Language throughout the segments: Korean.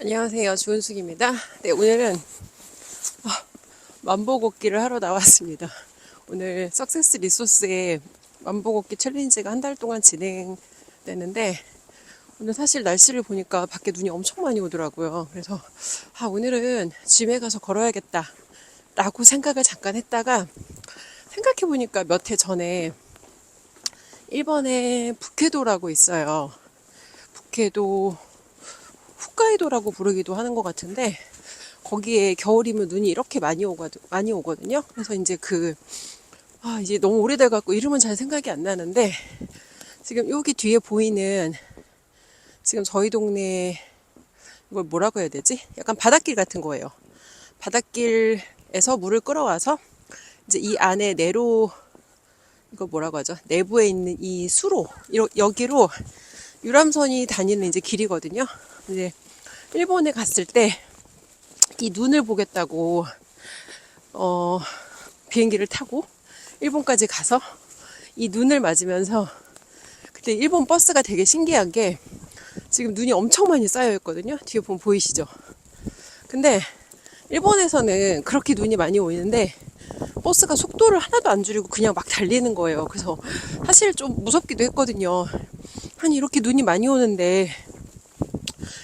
안녕하세요. 주은숙입니다. 네, 오늘은 만보걷기를 하러 나왔습니다. 오늘 석세스 리소스의 만보걷기 챌린지가 한 달 동안 진행되는데 오늘 사실 날씨를 보니까 밖에 눈이 엄청 많이 오더라고요. 그래서 오늘은 짐에 가서 걸어야겠다 라고 생각을 잠깐 했다가 생각해보니까 몇 해 전에 일본에 북해도라고 있어요. 북해도 홋카이도라고 부르기도 하는 것 같은데 거기에 겨울이면 눈이 이렇게 많이 오거든요. 그래서 이제 이제 너무 오래돼 갖고 이름은 잘 생각이 안 나는데 지금 여기 뒤에 보이는 지금 저희 동네 이걸 뭐라고 해야 되지? 약간 바닷길 같은 거예요. 바닷길에서 물을 끌어와서 이제 이 안에 이거 뭐라고 하죠? 내부에 있는 이 수로 여기로 유람선이 다니는 이제 길이거든요. 이제 일본에 갔을 때 이 눈을 보겠다고 비행기를 타고 일본까지 가서 이 눈을 맞으면서 그때 일본 버스가 되게 신기한 게 지금 눈이 엄청 많이 쌓여 있거든요. 뒤에 보면 보이시죠? 근데 일본에서는 그렇게 눈이 많이 오는데 버스가 속도를 하나도 안 줄이고 그냥 막 달리는 거예요. 그래서 사실 좀 무섭기도 했거든요. 아니 이렇게 눈이 많이 오는데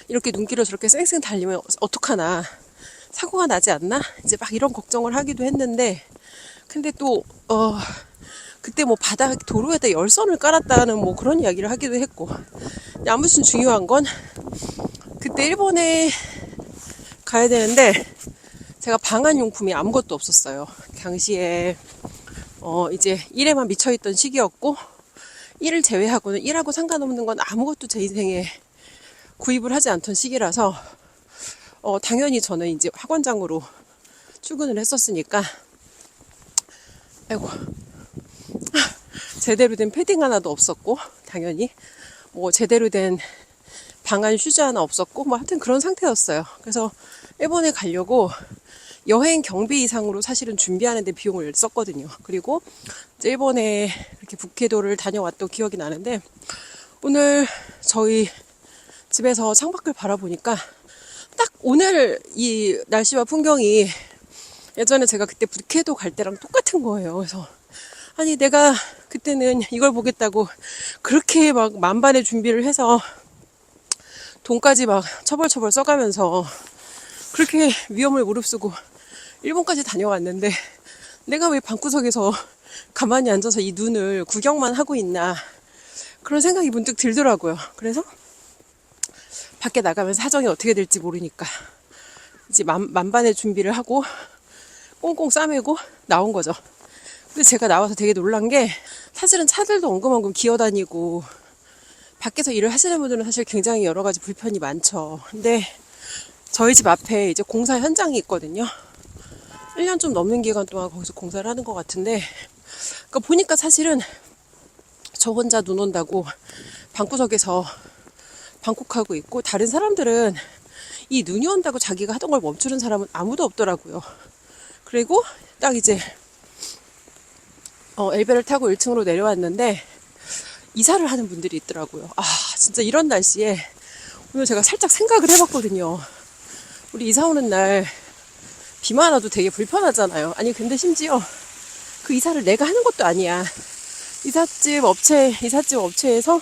이렇게 눈길을 저렇게 쌩쌩 달리면 어떡하나, 사고가 나지 않나, 이제 막 이런 걱정을 하기도 했는데 근데 또 그때 뭐 도로에다 열선을 깔았다는 뭐 그런 이야기를 하기도 했고, 아무튼 중요한 건 그때 일본에 가야 되는데 제가 방한용품이 아무것도 없었어요. 당시에 이제 일에만 미쳐있던 시기였고 일을 제외하고는 일하고 상관없는 건 아무것도 제 인생에 구입을 하지 않던 시기라서 당연히 저는 이제 학원장으로 출근을 했었으니까 제대로 된 패딩 하나도 없었고 당연히 뭐 제대로 된 방한 슈즈 하나 없었고 뭐 하여튼 그런 상태였어요. 그래서 일본에 가려고 여행 경비 이상으로 사실은 준비하는데 비용을 썼거든요. 그리고 이제 일본에 이렇게 북해도를 다녀왔던 기억이 나는데 오늘 저희 집에서 창밖을 바라보니까 딱 오늘 이 날씨와 풍경이 예전에 제가 그때 북해도 갈 때랑 똑같은 거예요. 그래서 아니 내가 그때는 이걸 보겠다고 그렇게 막 만반의 준비를 해서 돈까지 막 처벌 써가면서 그렇게 위험을 무릅쓰고 일본까지 다녀왔는데 내가 왜 방구석에서 가만히 앉아서 이 눈을 구경만 하고 있나, 그런 생각이 문득 들더라고요. 그래서 밖에 나가면 사정이 어떻게 될지 모르니까 이제 만반의 준비를 하고 꽁꽁 싸매고 나온 거죠. 근데 제가 나와서 되게 놀란 게 사실은 차들도 엉금엉금 기어다니고 밖에서 일을 하시는 분들은 사실 굉장히 여러 가지 불편이 많죠. 근데 저희 집 앞에 이제 공사 현장이 있거든요. 1년 좀 넘는 기간 동안 거기서 공사를 하는 것 같은데, 그러니까 보니까 사실은 저 혼자 눈 온다고 방구석에서 방콕하고 있고 다른 사람들은 이 눈이 온다고 자기가 하던 걸 멈추는 사람은 아무도 없더라고요. 그리고 딱 이제 엘베를 타고 1층으로 내려왔는데 이사를 하는 분들이 있더라고요. 진짜 이런 날씨에 오늘 제가 살짝 생각을 해봤거든요. 우리 이사 오는 날 비만 와도 되게 불편하잖아요. 아니 근데 심지어 그 이사를 내가 하는 것도 아니야. 이삿집 업체에서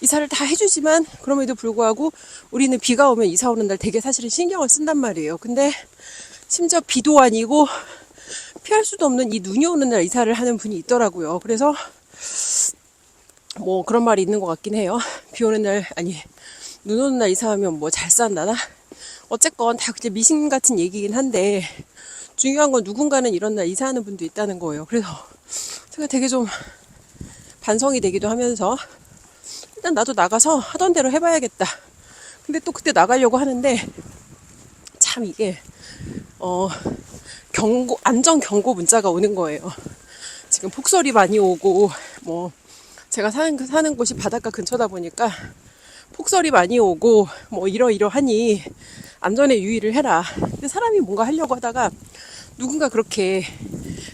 이사를 다 해주지만 그럼에도 불구하고 우리는 비가 오면 이사 오는 날 되게 사실은 신경을 쓴단 말이에요. 근데 심지어 비도 아니고 피할 수도 없는 이 눈이 오는 날 이사를 하는 분이 있더라고요. 그래서 뭐 그런 말이 있는 것 같긴 해요. 눈 오는 날 이사하면 뭐 잘 산다나? 어쨌건 다 그냥 미신 같은 얘기긴 한데 중요한 건 누군가는 이런 날 이사하는 분도 있다는 거예요. 그래서 제가 되게 좀 반성이 되기도 하면서 일단 나도 나가서 하던 대로 해봐야겠다. 근데 또 그때 나가려고 하는데 참 이게 안전 경고 문자가 오는 거예요. 지금 폭설이 많이 오고 뭐 제가 사는 곳이 바닷가 근처다 보니까 폭설이 많이 오고 뭐 이러하니 안전에 유의를 해라. 근데 사람이 뭔가 하려고 하다가 누군가 그렇게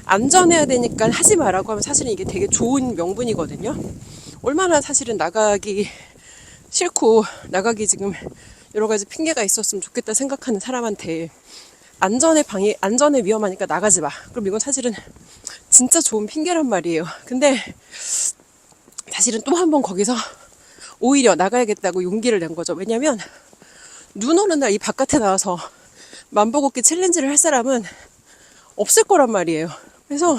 안전해야 되니까 하지 마라고 하면 사실은 이게 되게 좋은 명분이거든요. 얼마나 사실은 나가기 싫고 나가기 지금 여러 가지 핑계가 있었으면 좋겠다 생각하는 사람한테 안전에 위험하니까 나가지 마. 그럼 이건 사실은 진짜 좋은 핑계란 말이에요. 근데 사실은 또 한 번 거기서 오히려 나가야겠다고 용기를 낸 거죠. 왜냐면 눈 오는 날 이 바깥에 나와서 만보걷기 챌린지를 할 사람은 없을 거란 말이에요. 그래서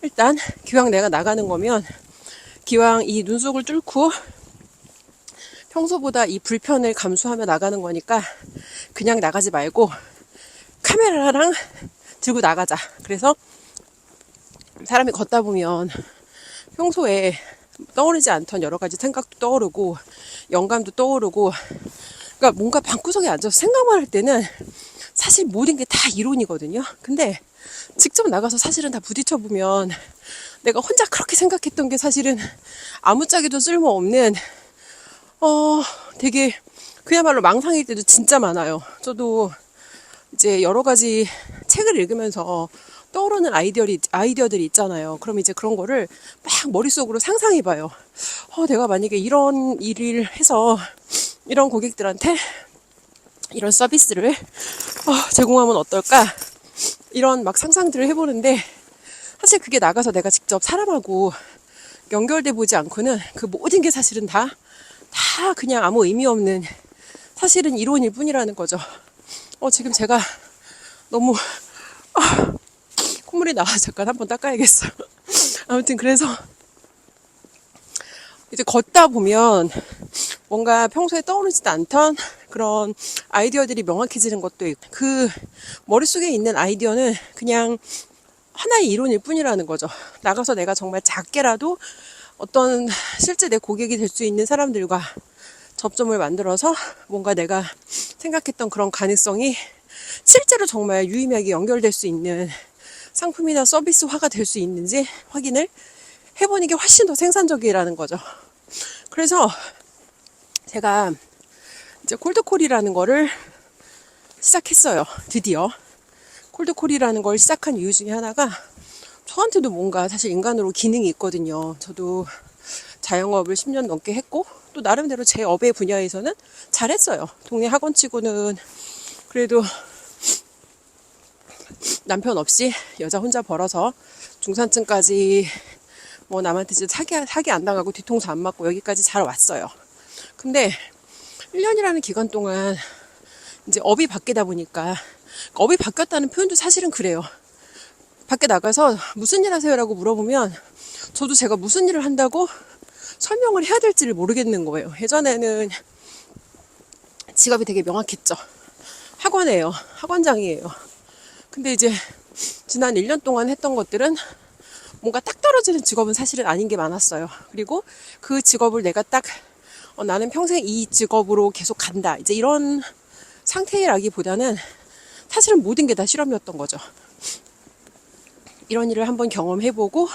일단 기왕 내가 나가는 거면 기왕 이 눈 속을 뚫고 평소보다 이 불편을 감수하며 나가는 거니까 그냥 나가지 말고 카메라랑 들고 나가자. 그래서 사람이 걷다 보면 평소에 떠오르지 않던 여러 가지 생각도 떠오르고 영감도 떠오르고, 그러니까 뭔가 방구석에 앉아서 생각만 할 때는 사실 모든 게 다 이론이거든요. 근데 직접 나가서 사실은 다 부딪혀 보면 내가 혼자 그렇게 생각했던 게 사실은 아무짝에도 쓸모없는 되게 그야말로 망상일 때도 진짜 많아요. 저도 이제 여러 가지 책을 읽으면서 떠오르는 아이디어들이 있잖아요. 그럼 이제 그런 거를 막 머릿속으로 상상해봐요. 내가 만약에 이런 일을 해서 이런 고객들한테 이런 서비스를 제공하면 어떨까? 이런 막 상상들을 해보는데, 사실 그게 나가서 내가 직접 사람하고 연결돼 보지 않고는 그 모든 게 사실은 다 그냥 아무 의미 없는 사실은 이론일 뿐이라는 거죠. 지금 제가 너무 콧물이 나와서 잠깐 한번 닦아야겠어요. 아무튼 그래서 이제 걷다 보면 뭔가 평소에 떠오르지도 않던 그런 아이디어들이 명확해지는 것도 있고, 그 머릿속에 있는 아이디어는 그냥 하나의 이론일 뿐이라는 거죠. 나가서 내가 정말 작게라도 어떤 실제 내 고객이 될 수 있는 사람들과 접점을 만들어서 뭔가 내가 생각했던 그런 가능성이 실제로 정말 유의미하게 연결될 수 있는 상품이나 서비스화가 될 수 있는지 확인을 해보는 게 훨씬 더 생산적이라는 거죠. 그래서 제가 이제 콜드콜이라는 거를 시작했어요. 드디어 콜드콜이라는 걸 시작한 이유 중에 하나가, 저한테도 뭔가 사실 인간으로 기능이 있거든요. 저도 자영업을 10년 넘게 했고 또 나름대로 제 업의 분야에서는 잘했어요. 동네 학원치고는 그래도 남편 없이 여자 혼자 벌어서 중산층까지 뭐 남한테 이제 사기 안 당하고 뒤통수 안 맞고 여기까지 잘 왔어요. 근데 1년이라는 기간 동안 이제 업이 바뀌다 보니까, 업이 바뀌었다는 표현도 사실은 그래요. 밖에 나가서 무슨 일 하세요라고 물어보면 저도 제가 무슨 일을 한다고 설명을 해야 될지를 모르겠는 거예요. 예전에는 직업이 되게 명확했죠. 학원장이에요. 근데 이제 지난 1년 동안 했던 것들은 뭔가 딱 떨어지는 직업은 사실은 아닌 게 많았어요. 그리고 그 직업을 내가 딱 나는 평생 이 직업으로 계속 간다, 이제 이런 상태라기보다는 사실은 모든 게 다 실험이었던 거죠. 이런 일을 한번 경험해보고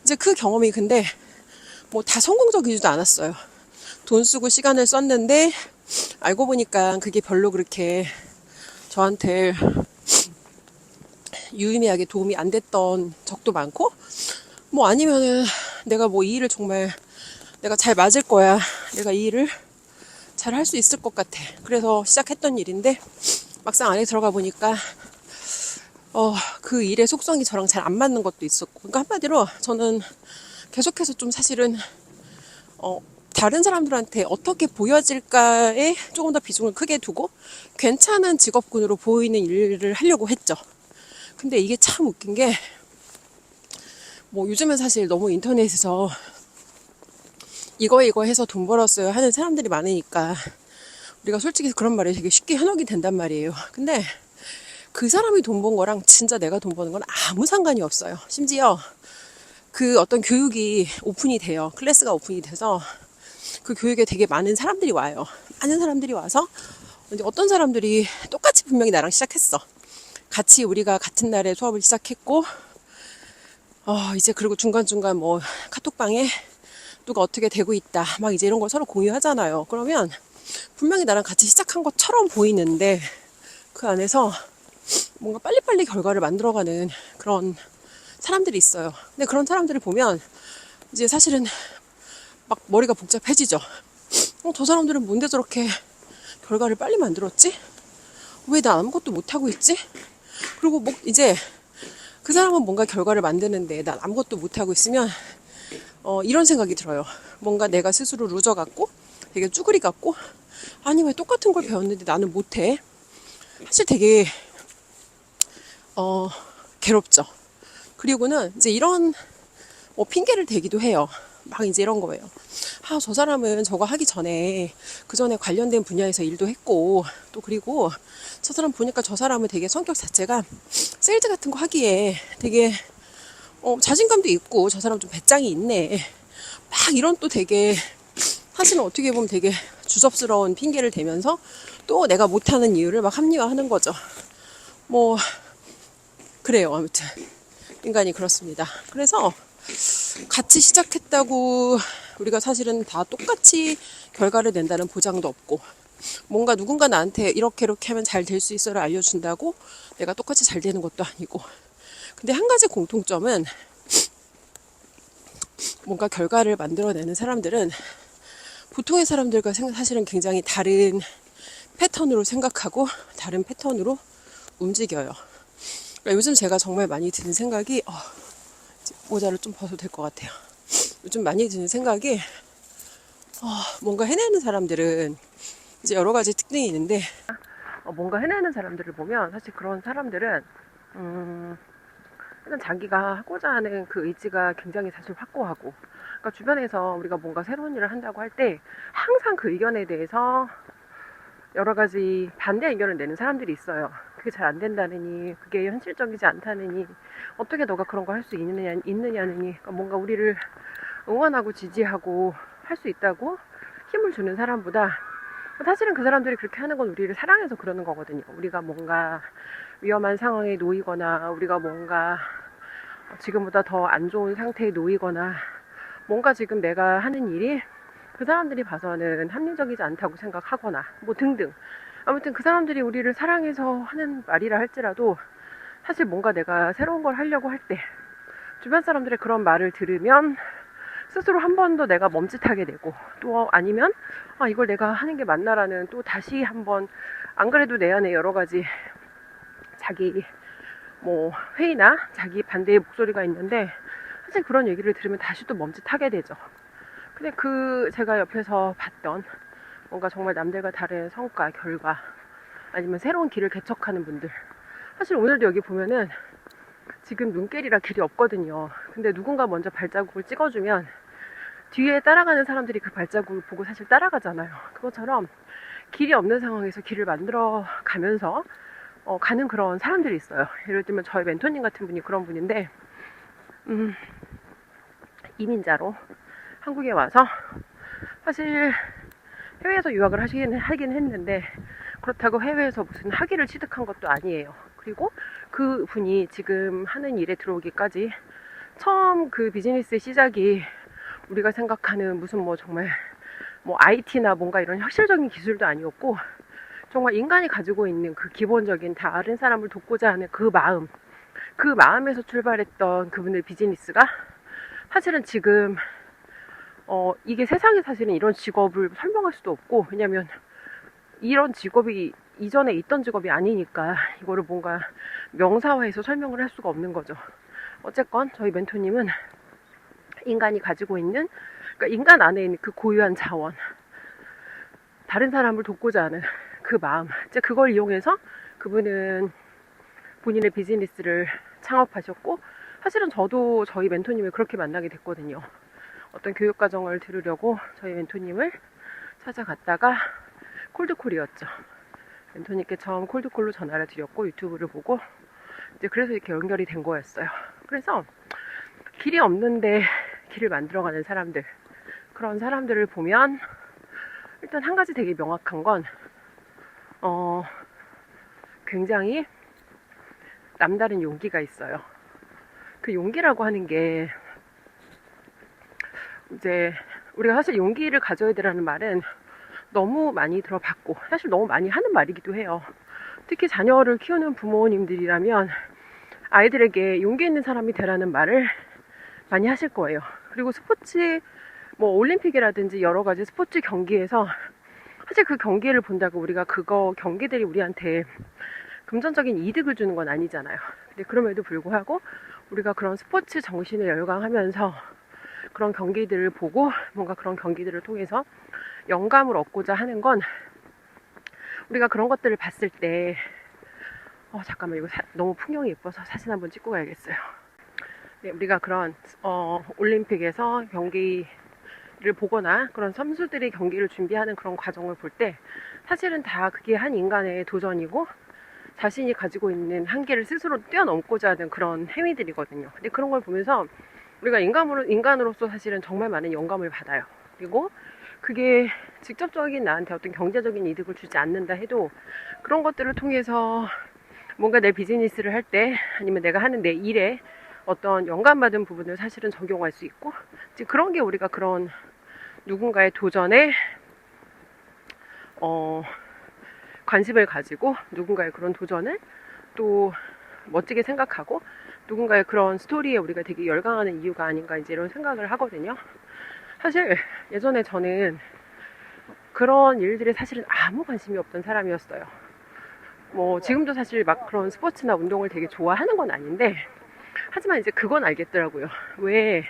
이제 그 경험이 근데 뭐 다 성공적이지도 않았어요. 돈 쓰고 시간을 썼는데 알고 보니까 그게 별로 그렇게 저한테 유의미하게 도움이 안 됐던 적도 많고, 뭐 아니면은 내가 뭐 이 일을 정말 내가 잘 맞을 거야, 내가 이 일을 잘 할 수 있을 것 같아, 그래서 시작했던 일인데 막상 안에 들어가 보니까 그 일의 속성이 저랑 잘 안 맞는 것도 있었고, 그러니까 한마디로 저는 계속해서 좀 사실은 다른 사람들한테 어떻게 보여질까에 조금 더 비중을 크게 두고 괜찮은 직업군으로 보이는 일을 하려고 했죠. 근데 이게 참 웃긴 게, 뭐 요즘은 사실 너무 인터넷에서 이거 해서 돈 벌었어요 하는 사람들이 많으니까 우리가 솔직히 그런 말에 되게 쉽게 현혹이 된단 말이에요. 근데 그 사람이 돈 번 거랑 진짜 내가 돈 버는 건 아무 상관이 없어요. 심지어 그 어떤 교육이 오픈이 돼요. 클래스가 오픈이 돼서 그 교육에 되게 많은 사람들이 와요. 많은 사람들이 와서 이제 어떤 사람들이 똑같이 분명히 나랑 시작했어. 같이 우리가 같은 날에 수업을 시작했고, 이제 그리고 중간중간 뭐 카톡방에 누가 어떻게 되고 있다, 막 이제 이런 걸 서로 공유하잖아요. 그러면 분명히 나랑 같이 시작한 것처럼 보이는데 그 안에서 뭔가 빨리빨리 결과를 만들어가는 그런 사람들이 있어요. 근데 그런 사람들을 보면 이제 사실은 막 머리가 복잡해지죠. 저 사람들은 뭔데 저렇게 결과를 빨리 만들었지? 왜 나 아무것도 못하고 있지? 그리고 뭐 이제 그 사람은 뭔가 결과를 만드는데 난 아무것도 못하고 있으면 이런 생각이 들어요. 뭔가 내가 스스로 루저 같고 되게 쭈그리 같고, 아니 왜 똑같은 걸 배웠는데 나는 못해? 사실 되게 괴롭죠. 그리고는 이제 이런 핑계를 대기도 해요. 막 이제 이런 거예요. 아, 저 사람은 저거 하기 전에 그 전에 관련된 분야에서 일도 했고, 또 그리고 저 사람 보니까 저 사람은 되게 성격 자체가 세일즈 같은 거 하기에 되게 자신감도 있고 저 사람 좀 배짱이 있네. 막 이런 또 되게 사실은 어떻게 보면 되게 주접스러운 핑계를 대면서 또 내가 못하는 이유를 막 합리화하는 거죠. 뭐 그래요. 아무튼 인간이 그렇습니다. 그래서 같이 시작했다고 우리가 사실은 다 똑같이 결과를 낸다는 보장도 없고, 뭔가 누군가 나한테 이렇게 하면 잘 될 수 있어를 알려준다고 내가 똑같이 잘 되는 것도 아니고. 근데 한 가지 공통점은 뭔가 결과를 만들어내는 사람들은 보통의 사람들과 사실은 굉장히 다른 패턴으로 생각하고 다른 패턴으로 움직여요. 그러니까 요즘 제가 정말 많이 드는 생각이 모자를 좀 벗어도 될 것 같아요. 요즘 많이 드는 생각이 뭔가 해내는 사람들은 이제 여러 가지 특징이 있는데, 뭔가 해내는 사람들을 보면 사실 그런 사람들은 일단 자기가 하고자 하는 그 의지가 굉장히 사실 확고하고, 그러니까 주변에서 우리가 뭔가 새로운 일을 한다고 할 때 항상 그 의견에 대해서 여러 가지 반대 의견을 내는 사람들이 있어요. 그게 잘 안 된다느니, 그게 현실적이지 않다느니, 어떻게 너가 그런 거 할 수 있느냐느니, 그러니까 뭔가 우리를 응원하고 지지하고 할 수 있다고 힘을 주는 사람보다, 사실은 그 사람들이 그렇게 하는 건 우리를 사랑해서 그러는 거거든요. 우리가 뭔가 위험한 상황에 놓이거나, 우리가 뭔가 지금보다 더 안 좋은 상태에 놓이거나, 뭔가 지금 내가 하는 일이 그 사람들이 봐서는 합리적이지 않다고 생각하거나 뭐 등등, 아무튼 그 사람들이 우리를 사랑해서 하는 말이라 할지라도 사실 뭔가 내가 새로운 걸 하려고 할 때 주변 사람들의 그런 말을 들으면 스스로 한 번 더 내가 멈칫하게 되고, 또 아니면 이걸 내가 하는 게 맞나라는 또 다시 한번, 안 그래도 내 안에 여러 가지 자기 뭐 회의나 자기 반대의 목소리가 있는데 사실 그런 얘기를 들으면 다시 또 멈칫하게 되죠. 근데 제가 옆에서 봤던 뭔가 정말 남들과 다른 성과, 결과, 아니면 새로운 길을 개척하는 분들, 사실 오늘도 여기 보면은 지금 눈길이라 길이 없거든요. 근데 누군가 먼저 발자국을 찍어주면 뒤에 따라가는 사람들이 그 발자국을 보고 사실 따라가잖아요. 그것처럼 길이 없는 상황에서 길을 만들어 가면서 가는 그런 사람들이 있어요. 예를 들면 저희 멘토님 같은 분이 그런 분인데, 이민자로 한국에 와서 사실 해외에서 유학을 하긴 했는데, 그렇다고 해외에서 무슨 학위를 취득한 것도 아니에요. 그리고 그 분이 지금 하는 일에 들어오기까지 처음 그 비즈니스의 시작이 우리가 생각하는 무슨 정말 IT나 뭔가 이런 혁신적인 기술도 아니었고, 정말 인간이 가지고 있는 그 기본적인 다른 사람을 돕고자 하는 그 마음에서 출발했던 그분의 비즈니스가 사실은 지금 이게 세상에 사실은 이런 직업을 설명할 수도 없고, 왜냐면 이런 직업이 이전에 있던 직업이 아니니까 이거를 뭔가 명사화해서 설명을 할 수가 없는 거죠. 어쨌건 저희 멘토님은 인간이 가지고 있는, 그러니까 인간 안에 있는 그 고유한 자원, 다른 사람을 돕고자 하는 그 마음, 이제 그걸 이용해서 그분은 본인의 비즈니스를 창업하셨고, 사실은 저도 저희 멘토님을 그렇게 만나게 됐거든요. 어떤 교육과정을 들으려고 저희 멘토님을 찾아갔다가 콜드콜이었죠. 멘토님께 처음 콜드콜로 전화를 드렸고 유튜브를 보고 이제 그래서 이렇게 연결이 된 거였어요. 그래서 길이 없는데 길을 만들어가는 사람들, 그런 사람들을 보면 일단 한 가지 되게 명확한 건 굉장히 남다른 용기가 있어요. 그 용기라고 하는 게 이제 우리가 사실 용기를 가져야 되라는 말은 너무 많이 들어봤고 사실 너무 많이 하는 말이기도 해요. 특히 자녀를 키우는 부모님들이라면 아이들에게 용기 있는 사람이 되라는 말을 많이 하실 거예요. 그리고 스포츠 올림픽이라든지 여러 가지 스포츠 경기에서 사실 그 경기를 본다고 우리가 그거 경기들이 우리한테 금전적인 이득을 주는 건 아니잖아요. 근데 그럼에도 불구하고 우리가 그런 스포츠 정신에 열광하면서 그런 경기들을 보고 뭔가 그런 경기들을 통해서 영감을 얻고자 하는 건 우리가 그런 것들을 봤을 때 잠깐만 이거 너무 풍경이 예뻐서 사진 한번 찍고 가야겠어요. 네, 우리가 그런 올림픽에서 경기를 보거나 그런 선수들이 경기를 준비하는 그런 과정을 볼 때 사실은 다 그게 한 인간의 도전이고 자신이 가지고 있는 한계를 스스로 뛰어넘고자 하는 그런 행위들이거든요. 근데 그런 걸 보면서 우리가 인간으로서 사실은 정말 많은 영감을 받아요. 그리고 그게 직접적인 나한테 어떤 경제적인 이득을 주지 않는다 해도 그런 것들을 통해서 뭔가 내 비즈니스를 할 때 아니면 내가 하는 내 일에 어떤 영감받은 부분을 사실은 적용할 수 있고 그런 게 우리가 그런 누군가의 도전에 관심을 가지고 누군가의 그런 도전을 또 멋지게 생각하고 누군가의 그런 스토리에 우리가 되게 열광하는 이유가 아닌가 이제 이런 생각을 하거든요. 사실 예전에 저는 그런 일들에 사실은 아무 관심이 없던 사람이었어요. 뭐 지금도 사실 막 그런 스포츠나 운동을 되게 좋아하는 건 아닌데 하지만 이제 그건 알겠더라고요. 왜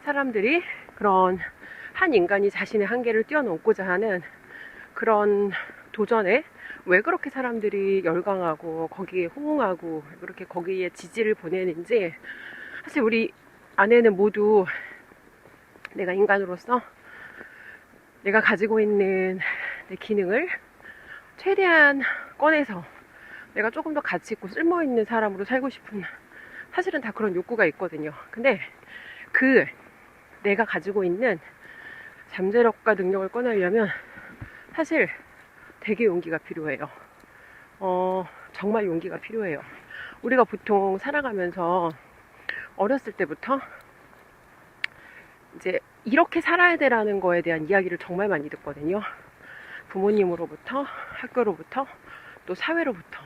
사람들이 그런 한 인간이 자신의 한계를 뛰어넘고자 하는 그런 도전에 왜 그렇게 사람들이 열광하고 거기에 호응하고 그렇게 거기에 지지를 보내는지 사실 우리 안에는 모두 내가 인간으로서 내가 가지고 있는 내 기능을 최대한 꺼내서 내가 조금 더 가치 있고 쓸모 있는 사람으로 살고 싶은 사실은 다 그런 욕구가 있거든요. 근데 그 내가 가지고 있는 잠재력과 능력을 꺼내려면 사실 되게 용기가 필요해요. 정말 용기가 필요해요. 우리가 보통 살아가면서 어렸을 때부터 이제 이렇게 살아야 되라는 거에 대한 이야기를 정말 많이 듣거든요. 부모님으로부터, 학교로부터, 또 사회로부터.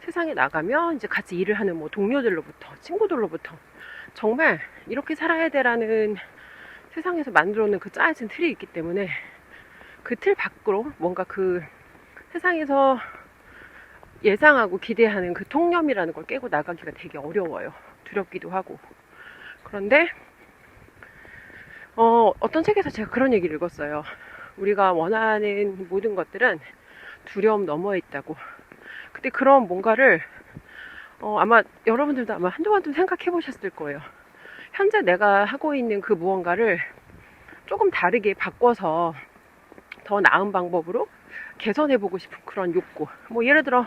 세상에 나가면 이제 같이 일을 하는 뭐 동료들로부터, 친구들로부터 정말 이렇게 살아야 되라는 세상에서 만들어 놓은 그 짜여진 틀이 있기 때문에 그 틀 밖으로 뭔가 그 세상에서 예상하고 기대하는 그 통념이라는 걸 깨고 나가기가 되게 어려워요. 두렵기도 하고. 그런데 어떤 책에서 제가 그런 얘기를 읽었어요. 우리가 원하는 모든 것들은 두려움 너머에 있다고. 근데 그런 뭔가를 아마 여러분들도 아마 한두 번쯤 생각해 보셨을 거예요. 현재 내가 하고 있는 그 무언가를 조금 다르게 바꿔서 더 나은 방법으로 개선해보고 싶은 그런 욕구. 뭐 예를 들어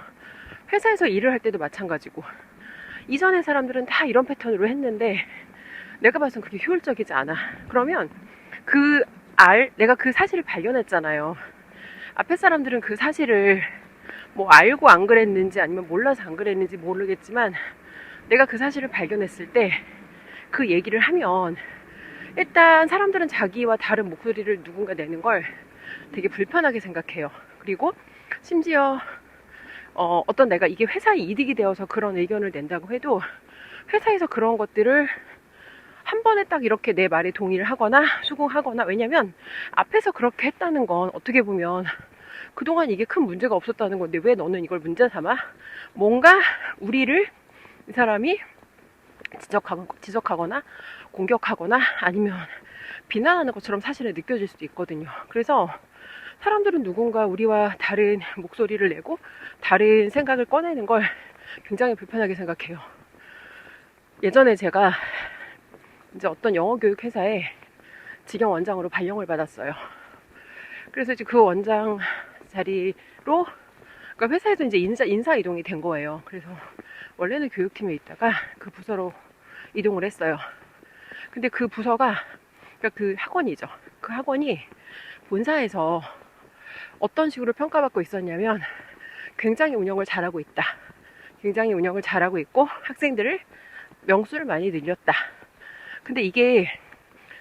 회사에서 일을 할 때도 마찬가지고 이전의 사람들은 다 이런 패턴으로 했는데 내가 봐서는 그게 효율적이지 않아. 그러면 내가 그 사실을 발견했잖아요. 앞에 사람들은 그 사실을 뭐 알고 안 그랬는지 아니면 몰라서 안 그랬는지 모르겠지만 내가 그 사실을 발견했을 때 그 얘기를 하면 일단 사람들은 자기와 다른 목소리를 누군가 내는 걸 되게 불편하게 생각해요. 그리고 심지어 어떤 내가 이게 회사에 이득이 되어서 그런 의견을 낸다고 해도 회사에서 그런 것들을 한 번에 딱 이렇게 내 말에 동의를 하거나 수긍하거나 왜냐면 앞에서 그렇게 했다는 건 어떻게 보면 그동안 이게 큰 문제가 없었다는 건데 왜 너는 이걸 문제 삼아? 뭔가 우리를 이 사람이 지적하거나 공격하거나 아니면 비난하는 것처럼 사실은 느껴질 수도 있거든요. 그래서 사람들은 누군가 우리와 다른 목소리를 내고 다른 생각을 꺼내는 걸 굉장히 불편하게 생각해요. 예전에 제가 이제 어떤 영어 교육 회사에 직영 원장으로 발령을 받았어요. 그래서 이제 그 원장 자리로 그러니까 회사에서 이제 인사 이동이 된 거예요. 그래서 원래는 교육팀에 있다가 그 부서로 이동을 했어요. 근데 그 부서가 그러니까 그 학원이죠. 그 학원이 본사에서 어떤 식으로 평가받고 있었냐면 굉장히 운영을 잘하고 있다. 굉장히 운영을 잘하고 있고 학생들을 명수를 많이 늘렸다. 근데 이게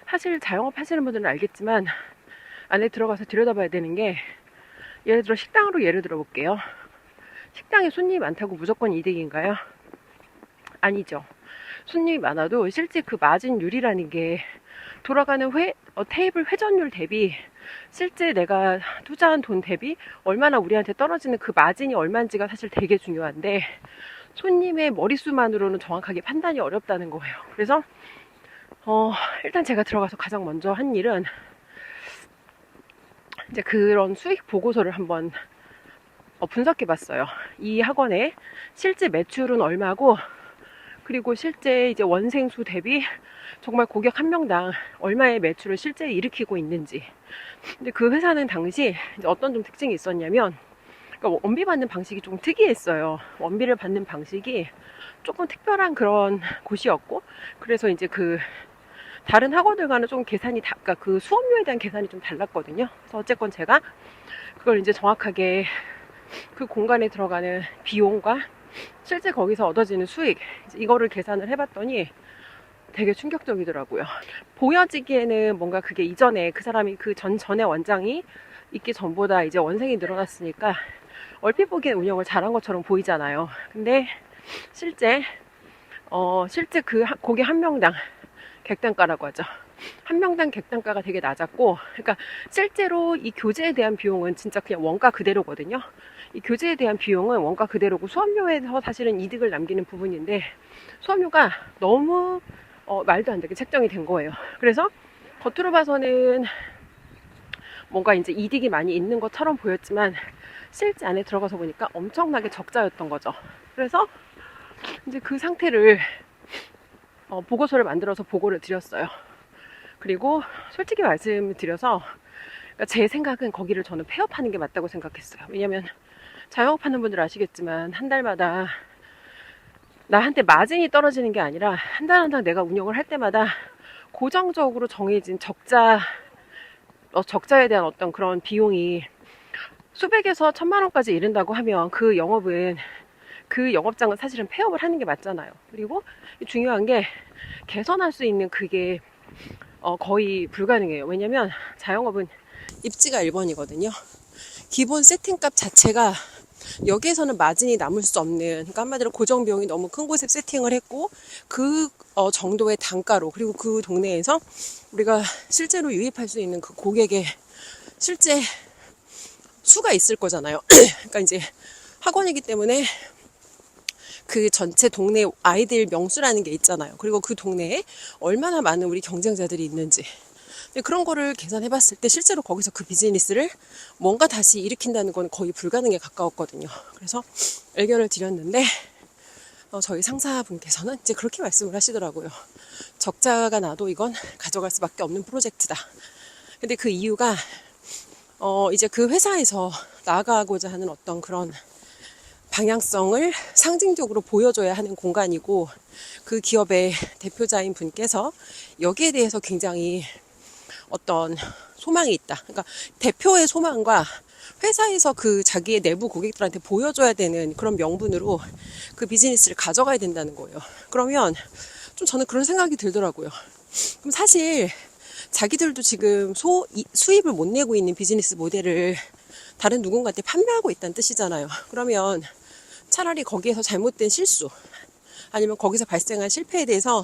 사실 자영업 하시는 분들은 알겠지만 안에 들어가서 들여다봐야 되는 게 예를 들어 식당으로 예를 들어 볼게요. 식당에 손님이 많다고 무조건 이득인가요? 아니죠. 손님이 많아도 실제 그 마진율이라는 게 돌아가는 테이블 회전율 대비 실제 내가 투자한 돈 대비 얼마나 우리한테 떨어지는 그 마진이 얼마인지가 사실 되게 중요한데 손님의 머릿수만으로는 정확하게 판단이 어렵다는 거예요. 그래서 일단 제가 들어가서 가장 먼저 한 일은 이제 그런 수익 보고서를 한번 분석해 봤어요. 이 학원의 실제 매출은 얼마고, 그리고 실제 이제 원생수 대비 정말 고객 한 명당 얼마의 매출을 실제 일으키고 있는지. 근데 그 회사는 당시 이제 어떤 좀 특징이 있었냐면, 그러니까 원비 받는 방식이 좀 특이했어요. 원비를 받는 방식이 조금 특별한 그런 곳이었고, 그래서 이제 그 다른 학원들과는 좀 계산이 그러니까 그 수업료에 대한 계산이 좀 달랐거든요. 그래서 어쨌건 제가 그걸 이제 정확하게 그 공간에 들어가는 비용과 실제 거기서 얻어지는 수익, 이거를 계산을 해봤더니 되게 충격적이더라고요. 보여지기에는 뭔가 그게 이전에 그 사람이 그 전에 원장이 있기 전보다 이제 원생이 늘어났으니까 얼핏 보기엔 운영을 잘한 것처럼 보이잖아요. 근데 실제 그 고객 한 명당 객단가라고 하죠. 한 명당 객단가가 되게 낮았고, 그러니까 실제로 이 교재에 대한 비용은 진짜 그냥 원가 그대로거든요. 이 교재에 대한 비용은 원가 그대로고 수업료에서 사실은 이득을 남기는 부분인데 수업료가 너무 말도 안 되게 책정이 된 거예요. 그래서 겉으로 봐서는 뭔가 이제 이득이 많이 있는 것처럼 보였지만 실제 안에 들어가서 보니까 엄청나게 적자였던 거죠. 그래서 이제 그 상태를 보고서를 만들어서 보고를 드렸어요. 그리고 솔직히 말씀드려서 그러니까 제 생각은 거기를 저는 폐업하는 게 맞다고 생각했어요. 왜냐면 자영업하는 분들 아시겠지만 한 달마다 나한테 마진이 떨어지는 게 아니라 한 달 한 달 내가 운영을 할 때마다 고정적으로 정해진 적자에 대한 어떤 그런 비용이 수백에서 1,000만 원까지 이른다고 하면 그 영업장은 사실은 폐업을 하는 게 맞잖아요. 그리고 중요한 게 개선할 수 있는 그게 거의 불가능해요. 왜냐면 자영업은 입지가 1번이거든요. 기본 세팅값 자체가 여기에서는 마진이 남을 수 없는, 그러니까 한마디로 고정 비용이 너무 큰 곳에 세팅을 했고 그 정도의 단가로, 그리고 그 동네에서 우리가 실제로 유입할 수 있는 그 고객의 실제 수가 있을 거잖아요. 그러니까 이제 학원이기 때문에 그 전체 동네 아이들 명수라는 게 있잖아요. 그리고 그 동네에 얼마나 많은 우리 경쟁자들이 있는지. 그런 거를 계산해 봤을 때 실제로 거기서 그 비즈니스를 뭔가 다시 일으킨다는 건 거의 불가능에 가까웠거든요. 그래서 의견을 드렸는데 저희 상사분께서는 이제 그렇게 말씀을 하시더라고요. 적자가 나도 이건 가져갈 수밖에 없는 프로젝트다. 근데 그 이유가 이제 그 회사에서 나아가고자 하는 어떤 그런 방향성을 상징적으로 보여줘야 하는 공간이고, 그 기업의 대표자인 분께서 여기에 대해서 굉장히 어떤 소망이 있다. 그러니까 대표의 소망과 회사에서 그 자기의 내부 고객들한테 보여줘야 되는 그런 명분으로 그 비즈니스를 가져가야 된다는 거예요. 그러면 좀 저는 그런 생각이 들더라고요. 그럼 사실 자기들도 지금 수입을 못 내고 있는 비즈니스 모델을 다른 누군가한테 판매하고 있다는 뜻이잖아요. 그러면 차라리 거기에서 잘못된 실수 아니면 거기서 발생한 실패에 대해서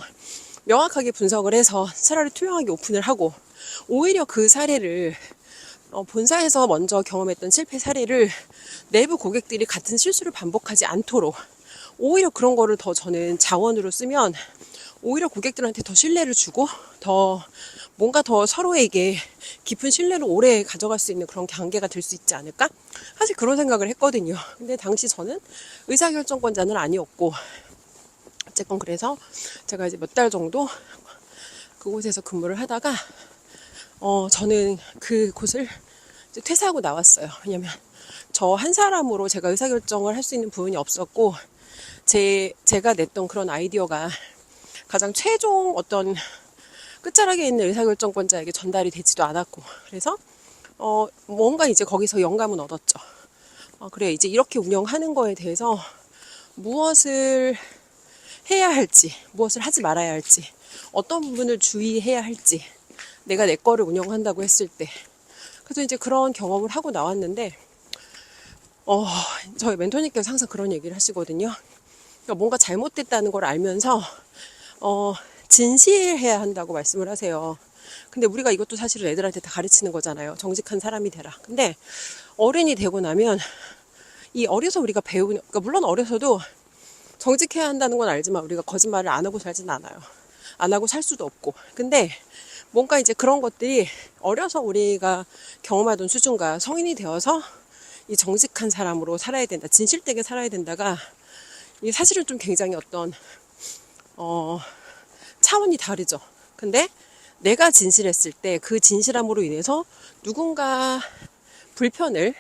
명확하게 분석을 해서 차라리 투명하게 오픈을 하고, 오히려 그 사례를 본사에서 먼저 경험했던 실패 사례를 내부 고객들이 같은 실수를 반복하지 않도록 오히려 그런 거를 더 저는 자원으로 쓰면 오히려 고객들한테 더 신뢰를 주고 뭔가 더 서로에게 깊은 신뢰를 오래 가져갈 수 있는 그런 관계가 될 수 있지 않을까? 사실 그런 생각을 했거든요. 근데 당시 저는 의사결정권자는 아니었고, 어쨌건 그래서 제가 이제 몇 달 정도 그곳에서 근무를 하다가 저는 그곳을 이제 퇴사하고 나왔어요. 왜냐면 저 한 사람으로 제가 의사결정을 할 수 있는 부분이 없었고, 제가 냈던 그런 아이디어가 가장 최종 어떤 끝자락에 있는 의사결정권자에게 전달이 되지도 않았고, 그래서 뭔가 이제 거기서 영감은 얻었죠. 그래, 이제 이렇게 운영하는 거에 대해서 무엇을 해야 할지, 무엇을 하지 말아야 할지, 어떤 부분을 주의해야 할지, 내가 내 거를 운영한다고 했을 때. 그래서 이제 그런 경험을 하고 나왔는데, 저희 멘토님께서 항상 그런 얘기를 하시거든요. 그러니까 뭔가 잘못됐다는 걸 알면서 진실해야 한다고 말씀을 하세요. 근데 우리가 이것도 사실은 애들한테 다 가르치는 거잖아요. 정직한 사람이 되라. 근데 어른이 되고 나면 이 어려서 우리가 배우는, 그러니까 물론 어려서도 정직해야 한다는 건 알지만 우리가 거짓말을 안 하고 살진 않아요. 안 하고 살 수도 없고. 근데 뭔가 이제 그런 것들이 어려서 우리가 경험하던 수준과 성인이 되어서 이 정직한 사람으로 살아야 된다, 진실되게 살아야 된다가 이게 사실은 좀 굉장히 어떤 차원이 다르죠. 근데 내가 진실했을 때 그 진실함으로 인해서 누군가 불편을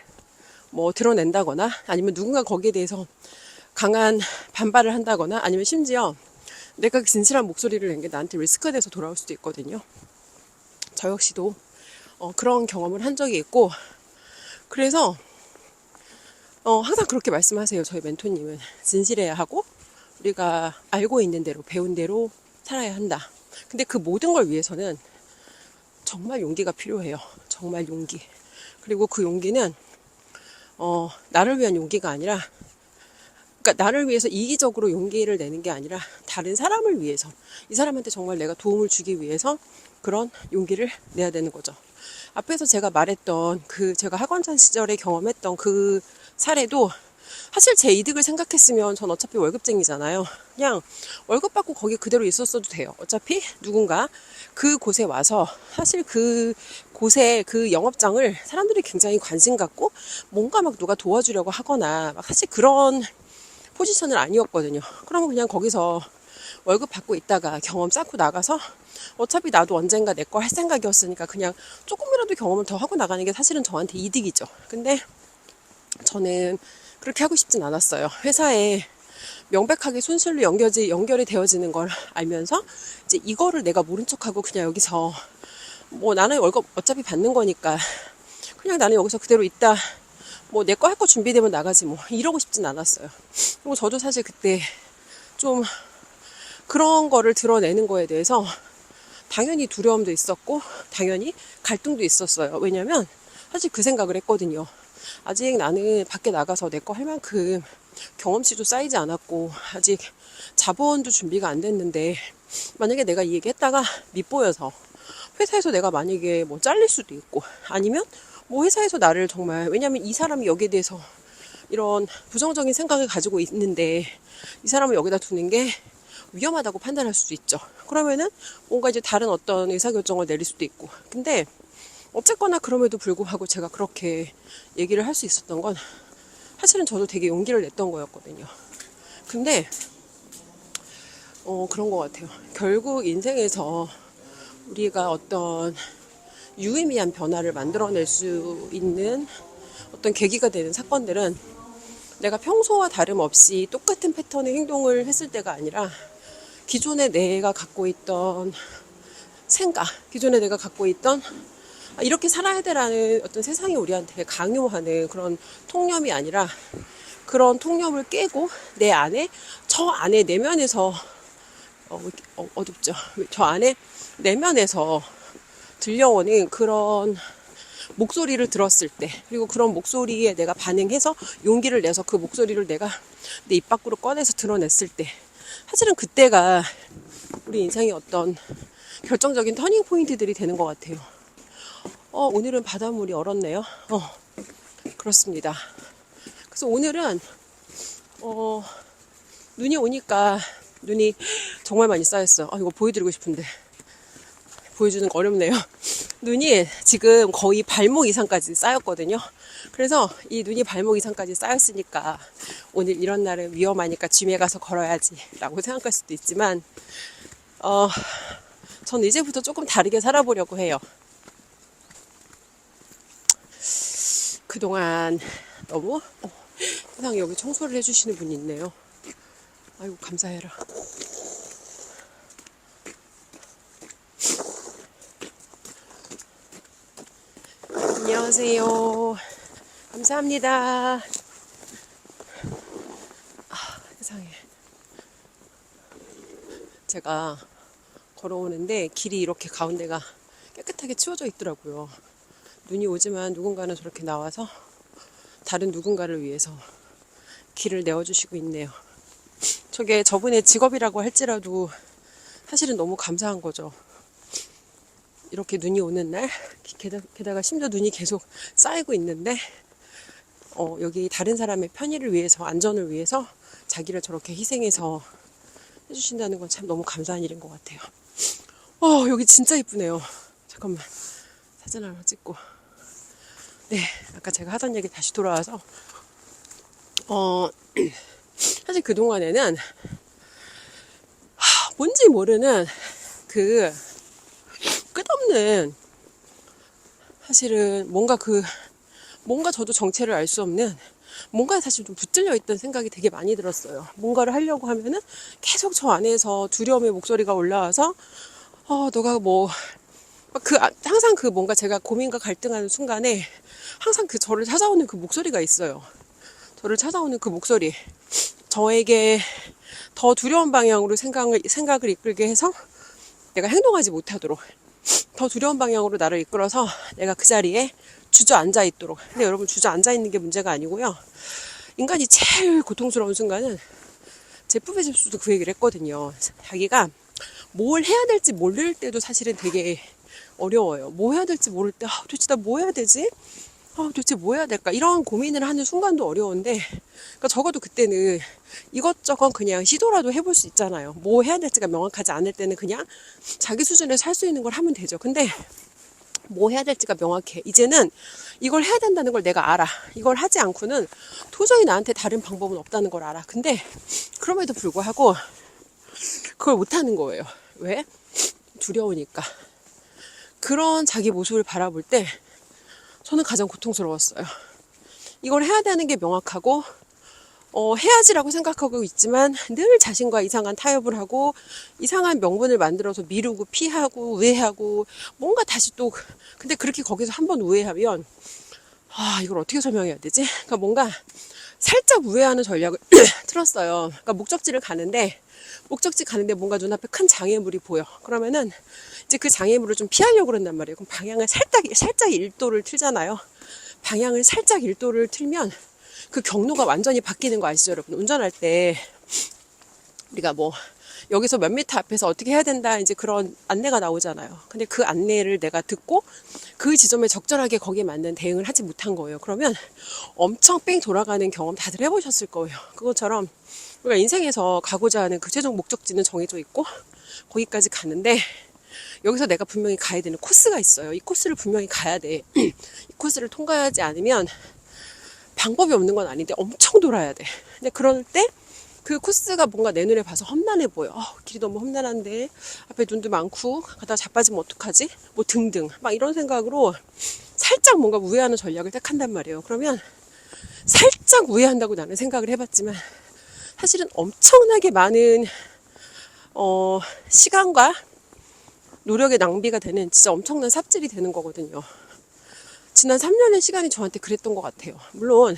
뭐 드러낸다거나 아니면 누군가 거기에 대해서 강한 반발을 한다거나 아니면 심지어 내가 그 진실한 목소리를 낸 게 나한테 리스크가 돼서 돌아올 수도 있거든요. 저 역시도 그런 경험을 한 적이 있고, 그래서 항상 그렇게 말씀하세요. 저희 멘토님은 진실해야 하고 우리가 알고 있는 대로 배운 대로 살아야 한다. 근데 그 모든 걸 위해서는 정말 용기가 필요해요. 정말 용기. 그리고 그 용기는 나를 위한 용기가 아니라, 그러니까 나를 위해서 이기적으로 용기를 내는 게 아니라 다른 사람을 위해서, 이 사람한테 정말 내가 도움을 주기 위해서 그런 용기를 내야 되는 거죠. 앞에서 제가 말했던 제가 학원장 시절에 경험했던 그 사례도 사실 제 이득을 생각했으면 전 어차피 월급쟁이잖아요. 그냥 월급 받고 거기 그대로 있었어도 돼요. 어차피 누군가 그 곳에 와서 사실 그 곳에 그 영업장을 사람들이 굉장히 관심 갖고 뭔가 막 누가 도와주려고 하거나 막 사실 그런 포지션은 아니었거든요. 그러면 그냥 거기서 월급 받고 있다가 경험 쌓고 나가서 어차피 나도 언젠가 내 거 할 생각이었으니까 그냥 조금이라도 경험을 더 하고 나가는 게 사실은 저한테 이득이죠. 근데 저는 그렇게 하고 싶진 않았어요. 회사에 명백하게 손실로 연결이 되어지는 걸 알면서 이제 이거를 내가 모른 척하고 그냥 여기서 뭐 나는 월급 어차피 받는 거니까 그냥 나는 여기서 그대로 있다, 뭐 내 거 할 거 준비되면 나가지 뭐 이러고 싶진 않았어요. 그리고 저도 사실 그때 좀 그런 거를 드러내는 거에 대해서 당연히 두려움도 있었고 당연히 갈등도 있었어요. 왜냐면 사실 그 생각을 했거든요. 아직 나는 밖에 나가서 내 거 할 만큼 경험치도 쌓이지 않았고 아직 자본도 준비가 안 됐는데 만약에 내가 이 얘기 했다가 밉보여서 회사에서 내가 만약에 뭐 잘릴 수도 있고 아니면 뭐 회사에서 나를 정말, 왜냐면 이 사람이 여기에 대해서 이런 부정적인 생각을 가지고 있는데 이 사람을 여기다 두는 게 위험하다고 판단할 수도 있죠. 그러면은 뭔가 이제 다른 어떤 의사결정을 내릴 수도 있고. 근데 어쨌거나 그럼에도 불구하고 제가 그렇게 얘기를 할 수 있었던 건 사실은 저도 되게 용기를 냈던 거였거든요. 근데 그런 것 같아요. 결국 인생에서 우리가 어떤 유의미한 변화를 만들어낼 수 있는 어떤 계기가 되는 사건들은 내가 평소와 다름없이 똑같은 패턴의 행동을 했을 때가 아니라 기존에 내가 갖고 있던 생각, 기존에 내가 갖고 있던 이렇게 살아야 되라는 어떤 세상이 우리한테 강요하는 그런 통념이 아니라 그런 통념을 깨고 내 안에, 저 안에 내면에서 어둡죠. 저 안에 내면에서 들려오는 그런 목소리를 들었을 때, 그리고 그런 목소리에 내가 반응해서 용기를 내서 그 목소리를 내가 내 입 밖으로 꺼내서 드러냈을 때, 사실은 그때가 우리 인생의 어떤 결정적인 터닝 포인트들이 되는 것 같아요. 오늘은 바닷물이 얼었네요. 그렇습니다. 그래서 오늘은 눈이 오니까 눈이 정말 많이 쌓였어요. 이거 보여드리고 싶은데 보여주는 거 어렵네요. 눈이 지금 거의 발목 이상까지 쌓였거든요. 그래서 이 눈이 발목 이상까지 쌓였으니까 오늘 이런 날은 위험하니까 짐에 가서 걸어야지 라고 생각할 수도 있지만 전 이제부터 조금 다르게 살아보려고 해요. 그동안 너무 세상에 여기 청소를 해주시는 분이 있네요. 아이고 감사해라. 안녕하세요. 감사합니다. 세상에. 제가 걸어오는데 길이 이렇게 가운데가 깨끗하게 치워져 있더라고요. 눈이 오지만 누군가는 저렇게 나와서 다른 누군가를 위해서 길을 내어주시고 있네요. 저게 저분의 직업이라고 할지라도 사실은 너무 감사한 거죠. 이렇게 눈이 오는 날, 게다가 심지어 눈이 계속 쌓이고 있는데, 여기 다른 사람의 편의를 위해서, 안전을 위해서 자기를 저렇게 희생해서 해주신다는 건 참 너무 감사한 일인 것 같아요. 여기 진짜 이쁘네요. 잠깐만, 사진 하나 찍고. 네, 아까 제가 하던 얘기 다시 돌아와서, 사실 그동안에는, 뭔지 모르는 그 끝없는, 사실은 뭔가 저도 정체를 알 수 없는, 뭔가 사실 좀 붙들려 있던 생각이 되게 많이 들었어요. 뭔가를 하려고 하면은 계속 저 안에서 두려움의 목소리가 올라와서, 너가 뭐, 항상 그 뭔가 제가 고민과 갈등하는 순간에 항상 저를 찾아오는 그 목소리가 있어요. 저를 찾아오는 그 목소리. 저에게 더 두려운 방향으로 생각을 이끌게 해서 내가 행동하지 못하도록, 더 두려운 방향으로 나를 이끌어서 내가 그 자리에 주저앉아 있도록. 근데 여러분, 주저앉아 있는 게 문제가 아니고요. 인간이 제일 고통스러운 순간은, 제 푸베 집수도 그 얘기를 했거든요. 자기가 뭘 해야 될지 모를 때도 사실은 되게 어려워요. 뭐 해야 될지 모를 때, 도대체 나 뭐 해야 되지? 도대체 뭐 해야 될까? 이런 고민을 하는 순간도 어려운데, 그러니까 적어도 그때는 이것저것 그냥 시도라도 해볼 수 있잖아요. 뭐 해야 될지가 명확하지 않을 때는 그냥 자기 수준에서 할 수 있는 걸 하면 되죠. 근데 뭐 해야 될지가 명확해. 이제는 이걸 해야 된다는 걸 내가 알아. 이걸 하지 않고는 도저히 나한테 다른 방법은 없다는 걸 알아. 근데 그럼에도 불구하고 그걸 못하는 거예요. 왜? 두려우니까. 그런 자기 모습을 바라볼 때 저는 가장 고통스러웠어요. 이걸 해야 되는 게 명확하고, 해야지라고 생각하고 있지만 늘 자신과 이상한 타협을 하고 이상한 명분을 만들어서 미루고 피하고 우회하고 뭔가 다시 또, 근데 그렇게 거기서 한번 우회하면, 이걸 어떻게 설명해야 되지? 그러니까 뭔가 살짝 우회하는 전략을 틀었어요. 그러니까 목적지 가는데 뭔가 눈앞에 큰 장애물이 보여. 그러면은 이제 그 장애물을 좀 피하려고 그런단 말이에요. 그럼 방향을 살짝 1도를 틀잖아요. 방향을 살짝 1도를 틀면 그 경로가 완전히 바뀌는 거 아시죠, 여러분? 운전할 때 우리가 뭐 여기서 몇 미터 앞에서 어떻게 해야 된다, 이제 그런 안내가 나오잖아요. 근데 그 안내를 내가 듣고 그 지점에 적절하게 거기에 맞는 대응을 하지 못한 거예요. 그러면 엄청 뺑 돌아가는 경험 다들 해보셨을 거예요. 그것처럼 우리가 인생에서 가고자 하는 그 최종 목적지는 정해져 있고 거기까지 가는데, 여기서 내가 분명히 가야 되는 코스가 있어요. 이 코스를 분명히 가야 돼. 이 코스를 통과하지 않으면 방법이 없는 건 아닌데 엄청 돌아야 돼. 근데 그럴 때 그 코스가 뭔가 내 눈에 봐서 험난해 보여. 길이 너무 험난한데 앞에 눈도 많고 가다가 자빠지면 어떡하지? 뭐 등등 막 이런 생각으로 살짝 뭔가 우회하는 전략을 택한단 말이에요. 그러면 살짝 우회한다고 나는 생각을 해봤지만 사실은 엄청나게 많은 시간과 노력의 낭비가 되는, 진짜 엄청난 삽질이 되는 거거든요. 지난 3년의 시간이 저한테 그랬던 것 같아요. 물론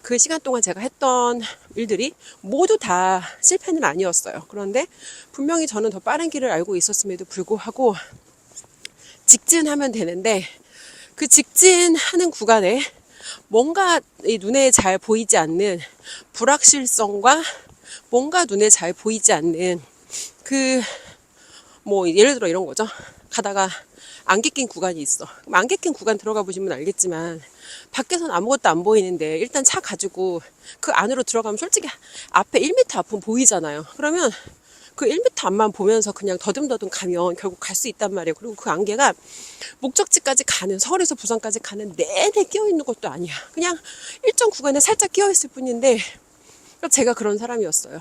그 시간 동안 제가 했던 일들이 모두 다 실패는 아니었어요. 그런데 분명히 저는 더 빠른 길을 알고 있었음에도 불구하고 직진하면 되는데, 그 직진하는 구간에 뭔가 눈에 잘 보이지 않는 불확실성과 뭔가 눈에 잘 보이지 않는 뭐 예를 들어 이런 거죠. 가다가 안개 낀 구간이 있어. 안개 낀 구간 들어가 보시면 알겠지만 밖에서는 아무것도 안 보이는데 일단 차 가지고 그 안으로 들어가면 솔직히 앞에 1m 앞은 보이잖아요. 그러면 그 1m 앞만 보면서 그냥 더듬더듬 가면 결국 갈 수 있단 말이에요. 그리고 그 안개가 목적지까지 가는, 서울에서 부산까지 가는 내내 끼어 있는 것도 아니야. 그냥 일정 구간에 살짝 끼어 있을 뿐인데, 제가 그런 사람이었어요.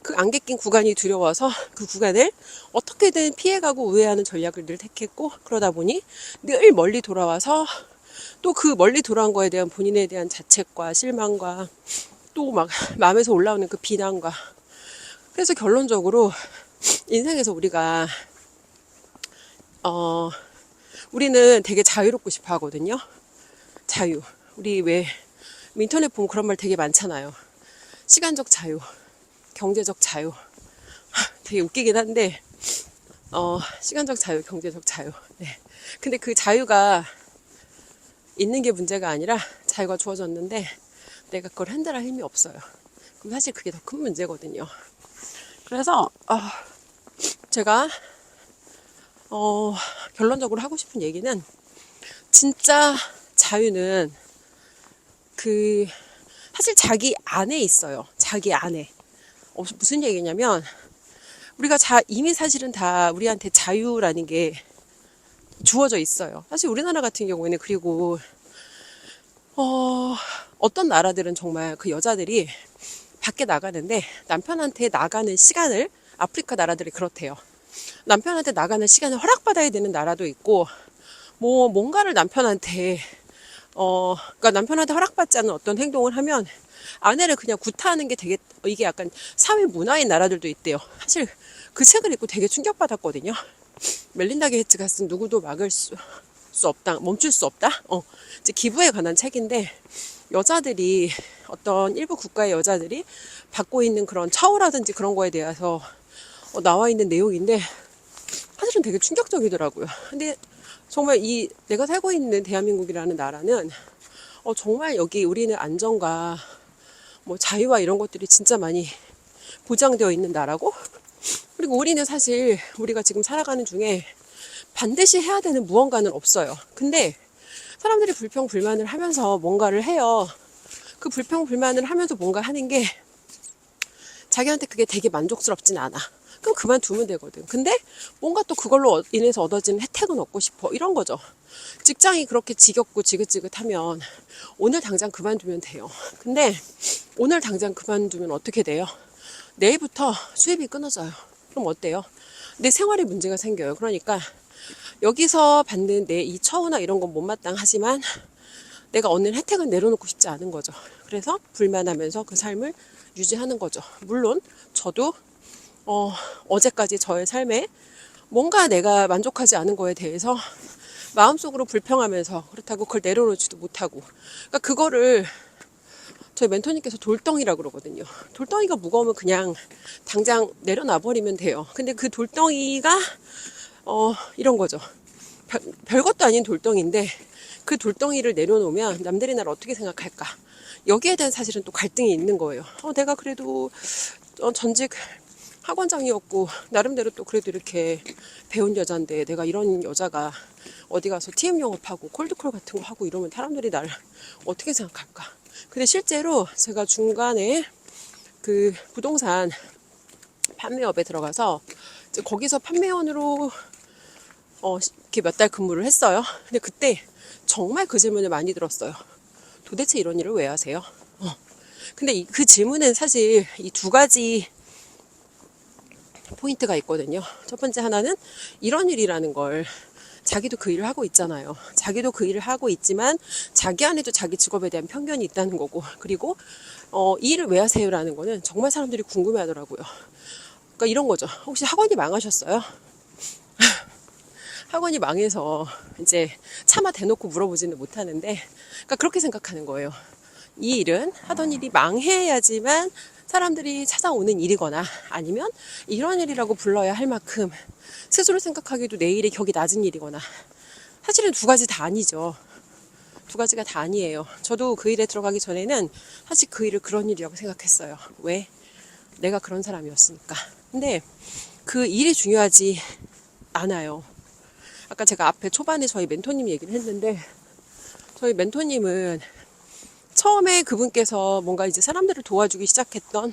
그 안개 낀 구간이 두려워서 그 구간을 어떻게든 피해가고 우회하는 전략을 늘 택했고, 그러다 보니 늘 멀리 돌아와서 또 그 멀리 돌아온 거에 대한 본인에 대한 자책과 실망과 또 막 마음에서 올라오는 그 비난과, 그래서 결론적으로 인생에서 우리는 되게 자유롭고 싶어 하거든요. 자유. 우리 왜 인터넷 보면 그런 말 되게 많잖아요. 시간적 자유, 경제적 자유. 되게 웃기긴 한데, 시간적 자유, 경제적 자유. 네. 근데 그 자유가 있는 게 문제가 아니라 자유가 주어졌는데 내가 그걸 핸들할 힘이 없어요. 그럼 사실 그게 더 큰 문제거든요. 그래서 제가 결론적으로 하고 싶은 얘기는 진짜 자유는 사실 자기 안에 있어요. 자기 안에. 무슨 얘기냐면 우리가 이미 사실은 다 우리한테 자유라는 게 주어져 있어요. 사실 우리나라 같은 경우에는 그리고 어떤 나라들은 정말 그 여자들이 밖에 나가는데 남편한테 나가는 시간을 아프리카 나라들이 그렇대요. 남편한테 나가는 시간을 허락받아야 되는 나라도 있고 뭔가를 남편한테 그러니까 남편한테 허락받지 않은 어떤 행동을 하면 아내를 그냥 구타하는 게 되게 이게 약간 사회 문화인 나라들도 있대요. 사실 그 책을 읽고 되게 충격받았거든요. 멜린다 게이츠가 쓴 누구도 막을 수 없다, 멈출 수 없다. 이제 기부에 관한 책인데 여자들이 어떤 일부 국가의 여자들이 받고 있는 그런 처우라든지 그런 거에 대해서 나와 있는 내용인데 사실은 되게 충격적이더라고요. 근데 정말 내가 살고 있는 대한민국이라는 나라는 정말 여기 우리는 안정과 자유와 이런 것들이 진짜 많이 보장되어 있는 나라고, 그리고 우리는 사실 우리가 지금 살아가는 중에 반드시 해야 되는 무언가는 없어요. 근데 사람들이 불평불만을 하면서 뭔가를 해요. 그 불평불만을 하면서 뭔가 하는 게 자기한테 그게 되게 만족스럽진 않아. 그럼 그만두면 되거든. 근데 뭔가 또 그걸로 인해서 얻어지는 혜택은 얻고 싶어. 이런 거죠. 직장이 그렇게 지겹고 지긋지긋하면 오늘 당장 그만두면 돼요. 근데 오늘 당장 그만두면 어떻게 돼요? 내일부터 수입이 끊어져요. 그럼 어때요? 내 생활에 문제가 생겨요. 그러니까 여기서 받는 내 이 처우나 이런 건 못마땅하지만 내가 얻는 혜택은 내려놓고 싶지 않은 거죠. 그래서 불만하면서 그 삶을 유지하는 거죠. 물론 저도 어제까지 저의 삶에 뭔가 내가 만족하지 않은 거에 대해서 마음속으로 불평하면서 그렇다고 그걸 내려놓지도 못하고, 그러니까 그거를 저희 멘토님께서 돌덩이라고 그러거든요. 돌덩이가 무거우면 그냥 당장 내려놔버리면 돼요. 근데 그 돌덩이가 이런 거죠. 별것도 아닌 돌덩이인데 그 돌덩이를 내려놓으면 남들이 나를 어떻게 생각할까? 여기에 대한 사실은 또 갈등이 있는 거예요. 내가 그래도 전직 학원장이었고 나름대로 또 그래도 이렇게 배운 여잔데 내가 이런 여자가 어디 가서 TM 영업하고 콜드콜 같은 거 하고 이러면 사람들이 나를 어떻게 생각할까? 근데 실제로 제가 중간에 그 부동산 판매업에 들어가서 이제 거기서 판매원으로 이렇게 몇 달 근무를 했어요. 근데 그때 정말 그 질문을 많이 들었어요. 도대체 이런 일을 왜 하세요? 근데 그 질문은 사실 이 두 가지 포인트가 있거든요. 첫 번째 하나는 이런 일이라는 걸 자기도 그 일을 하고 있잖아요. 자기도 그 일을 하고 있지만 자기 안에도 자기 직업에 대한 편견이 있다는 거고, 그리고 이 일을 왜 하세요라는 거는 정말 사람들이 궁금해 하더라고요. 그러니까 이런 거죠. 혹시 학원이 망하셨어요? 학원이 망해서 이제 차마 대놓고 물어보지는 못하는데, 그러니까 그렇게 생각하는 거예요. 이 일은 하던 일이 망해야지만 사람들이 찾아오는 일이거나 아니면 이런 일이라고 불러야 할 만큼 스스로 생각하기도 내 일이 격이 낮은 일이거나, 사실은 두 가지 다 아니죠. 두 가지가 다 아니에요. 저도 그 일에 들어가기 전에는 사실 그 일을 그런 일이라고 생각했어요. 왜? 내가 그런 사람이었으니까. 근데 그 일이 중요하지 않아요. 아까 제가 앞에 초반에 저희 멘토님 얘기를 했는데, 저희 멘토님은 처음에 그분께서 뭔가 이제 사람들을 도와주기 시작했던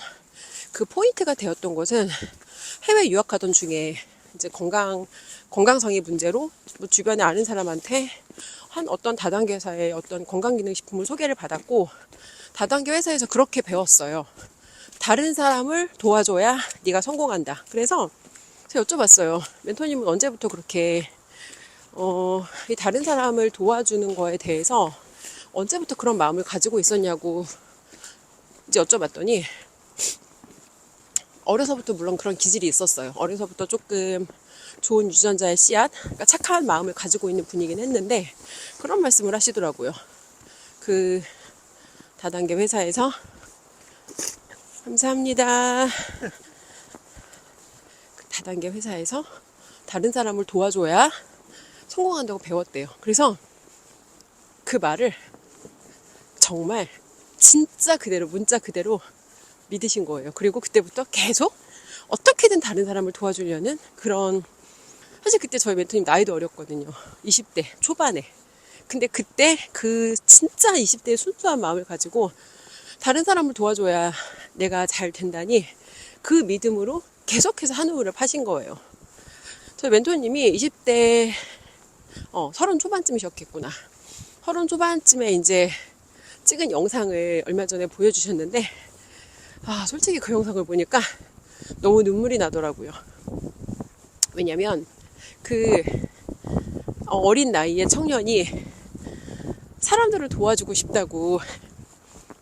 그 포인트가 되었던 것은 해외 유학하던 중에 이제 건강성의 문제로 뭐 주변에 아는 사람한테 한 어떤 다단계 회사의 어떤 건강기능식품을 소개를 받았고, 다단계 회사에서 그렇게 배웠어요. 다른 사람을 도와줘야 네가 성공한다. 그래서 제가 여쭤봤어요. 멘토님은 언제부터 그렇게 이 다른 사람을 도와주는 거에 대해서 언제부터 그런 마음을 가지고 있었냐고 이제 여쭤봤더니, 어려서부터 물론 그런 기질이 있었어요. 어려서부터 조금 좋은 유전자의 씨앗, 그러니까 착한 마음을 가지고 있는 분이긴 했는데 그런 말씀을 하시더라고요. 그 다단계 회사에서 감사합니다. 그 다단계 회사에서 다른 사람을 도와줘야 성공한다고 배웠대요. 그래서 그 말을 정말 진짜 그대로 문자 그대로 믿으신 거예요. 그리고 그때부터 계속 어떻게든 다른 사람을 도와주려는 그런 사실 그때 저희 멘토님 나이도 어렸거든요. 20대 초반에. 근데 그때 그 진짜 20대의 순수한 마음을 가지고 다른 사람을 도와줘야 내가 잘 된다니 그 믿음으로 계속해서 한우를 파신 거예요. 저희 멘토님이 20대 30 초반쯤이셨겠구나. 30 초반쯤에 이제 찍은 영상을 얼마 전에 보여주셨는데 솔직히 그 영상을 보니까 너무 눈물이 나더라고요. 왜냐면 그 어린 나이에 청년이 사람들을 도와주고 싶다고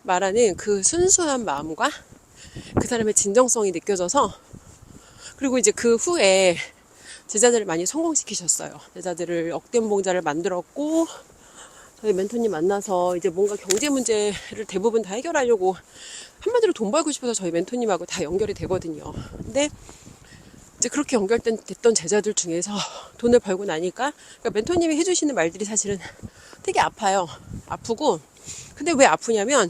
말하는 그 순수한 마음과 그 사람의 진정성이 느껴져서, 그리고 이제 그 후에 제자들을 많이 성공시키셨어요. 제자들을 억된 봉자를 만들었고, 저희 멘토님 만나서 이제 뭔가 경제 문제를 대부분 다 해결하려고, 한마디로 돈 벌고 싶어서 저희 멘토님하고 다 연결이 되거든요. 근데 이제 그렇게 연결됐던 제자들 중에서 돈을 벌고 나니까, 그러니까 멘토님이 해주시는 말들이 사실은 되게 아파요. 아프고, 근데 왜 아프냐면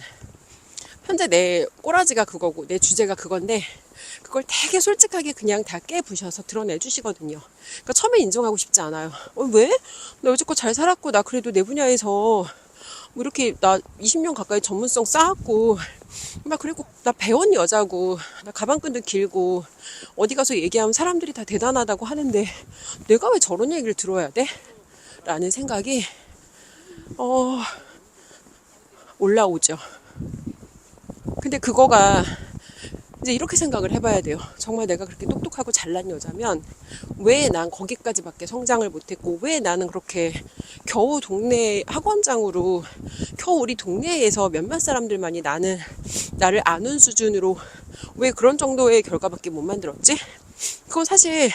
현재 내 꼬라지가 그거고 내 주제가 그건데, 그걸 되게 솔직하게 그냥 다 깨부셔서 드러내 주시거든요. 그러니까 처음에 인정하고 싶지 않아요. 왜? 나 여지껏 잘 살았고, 나 그래도 내 분야에서 뭐 이렇게 나 20년 가까이 전문성 쌓았고, 막 그리고 나 배운 여자고, 나 가방끈도 길고, 어디 가서 얘기하면 사람들이 다 대단하다고 하는데 내가 왜 저런 얘기를 들어야 돼? 라는 생각이 올라오죠. 근데 그거가 이제 이렇게 생각을 해봐야 돼요. 정말 내가 그렇게 똑똑하고 잘난 여자면 왜 난 거기까지밖에 성장을 못했고, 왜 나는 그렇게 겨우 동네 학원장으로, 겨우 우리 동네에서 몇몇 사람들만이 나를 아는 수준으로 왜 그런 정도의 결과밖에 못 만들었지? 그건 사실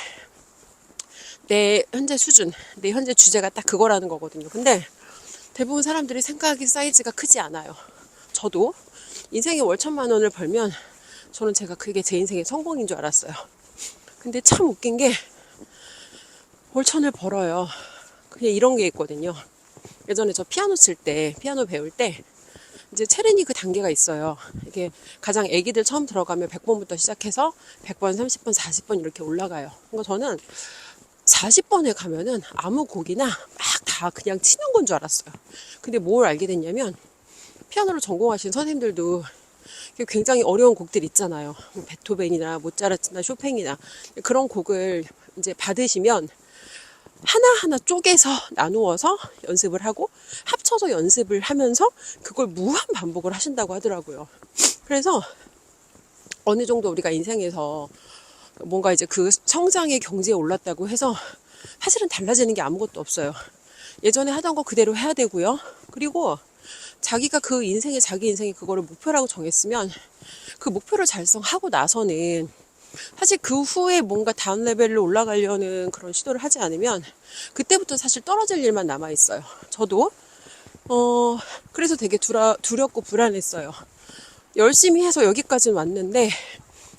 내 현재 수준, 내 현재 주제가 딱 그거라는 거거든요. 근데 대부분 사람들이 생각이 사이즈가 크지 않아요. 저도 인생에 월 1,000만 원을 벌면 저는 제가 그게 제 인생의 성공인 줄 알았어요. 근데 참 웃긴 게 월 1,000을 벌어요. 그냥 이런 게 있거든요. 예전에 저 피아노 배울 때 이제 체르니 그 단계가 있어요. 이게 가장 애기들 처음 들어가면 100번부터 시작해서 100번, 30번, 40번 이렇게 올라가요. 그러니까 저는 40번에 가면은 아무 곡이나 막 다 그냥 치는 건 줄 알았어요. 근데 뭘 알게 됐냐면, 피아노를 전공하신 선생님들도 굉장히 어려운 곡들 있잖아요. 베토벤이나 모차르트나 쇼팽이나 그런 곡을 이제 받으시면 하나하나 쪼개서 나누어서 연습을 하고 합쳐서 연습을 하면서 그걸 무한 반복을 하신다고 하더라고요. 그래서 어느 정도 우리가 인생에서 뭔가 이제 그 성장의 경지에 올랐다고 해서 사실은 달라지는 게 아무것도 없어요. 예전에 하던 거 그대로 해야 되고요. 그리고 자기가 자기 인생이 그거를 목표라고 정했으면 그 목표를 달성하고 나서는 사실 그 후에 뭔가 다음 레벨로 올라가려는 그런 시도를 하지 않으면 그때부터 사실 떨어질 일만 남아있어요. 저도 그래서 되게 두렵고 불안했어요. 열심히 해서 여기까지는 왔는데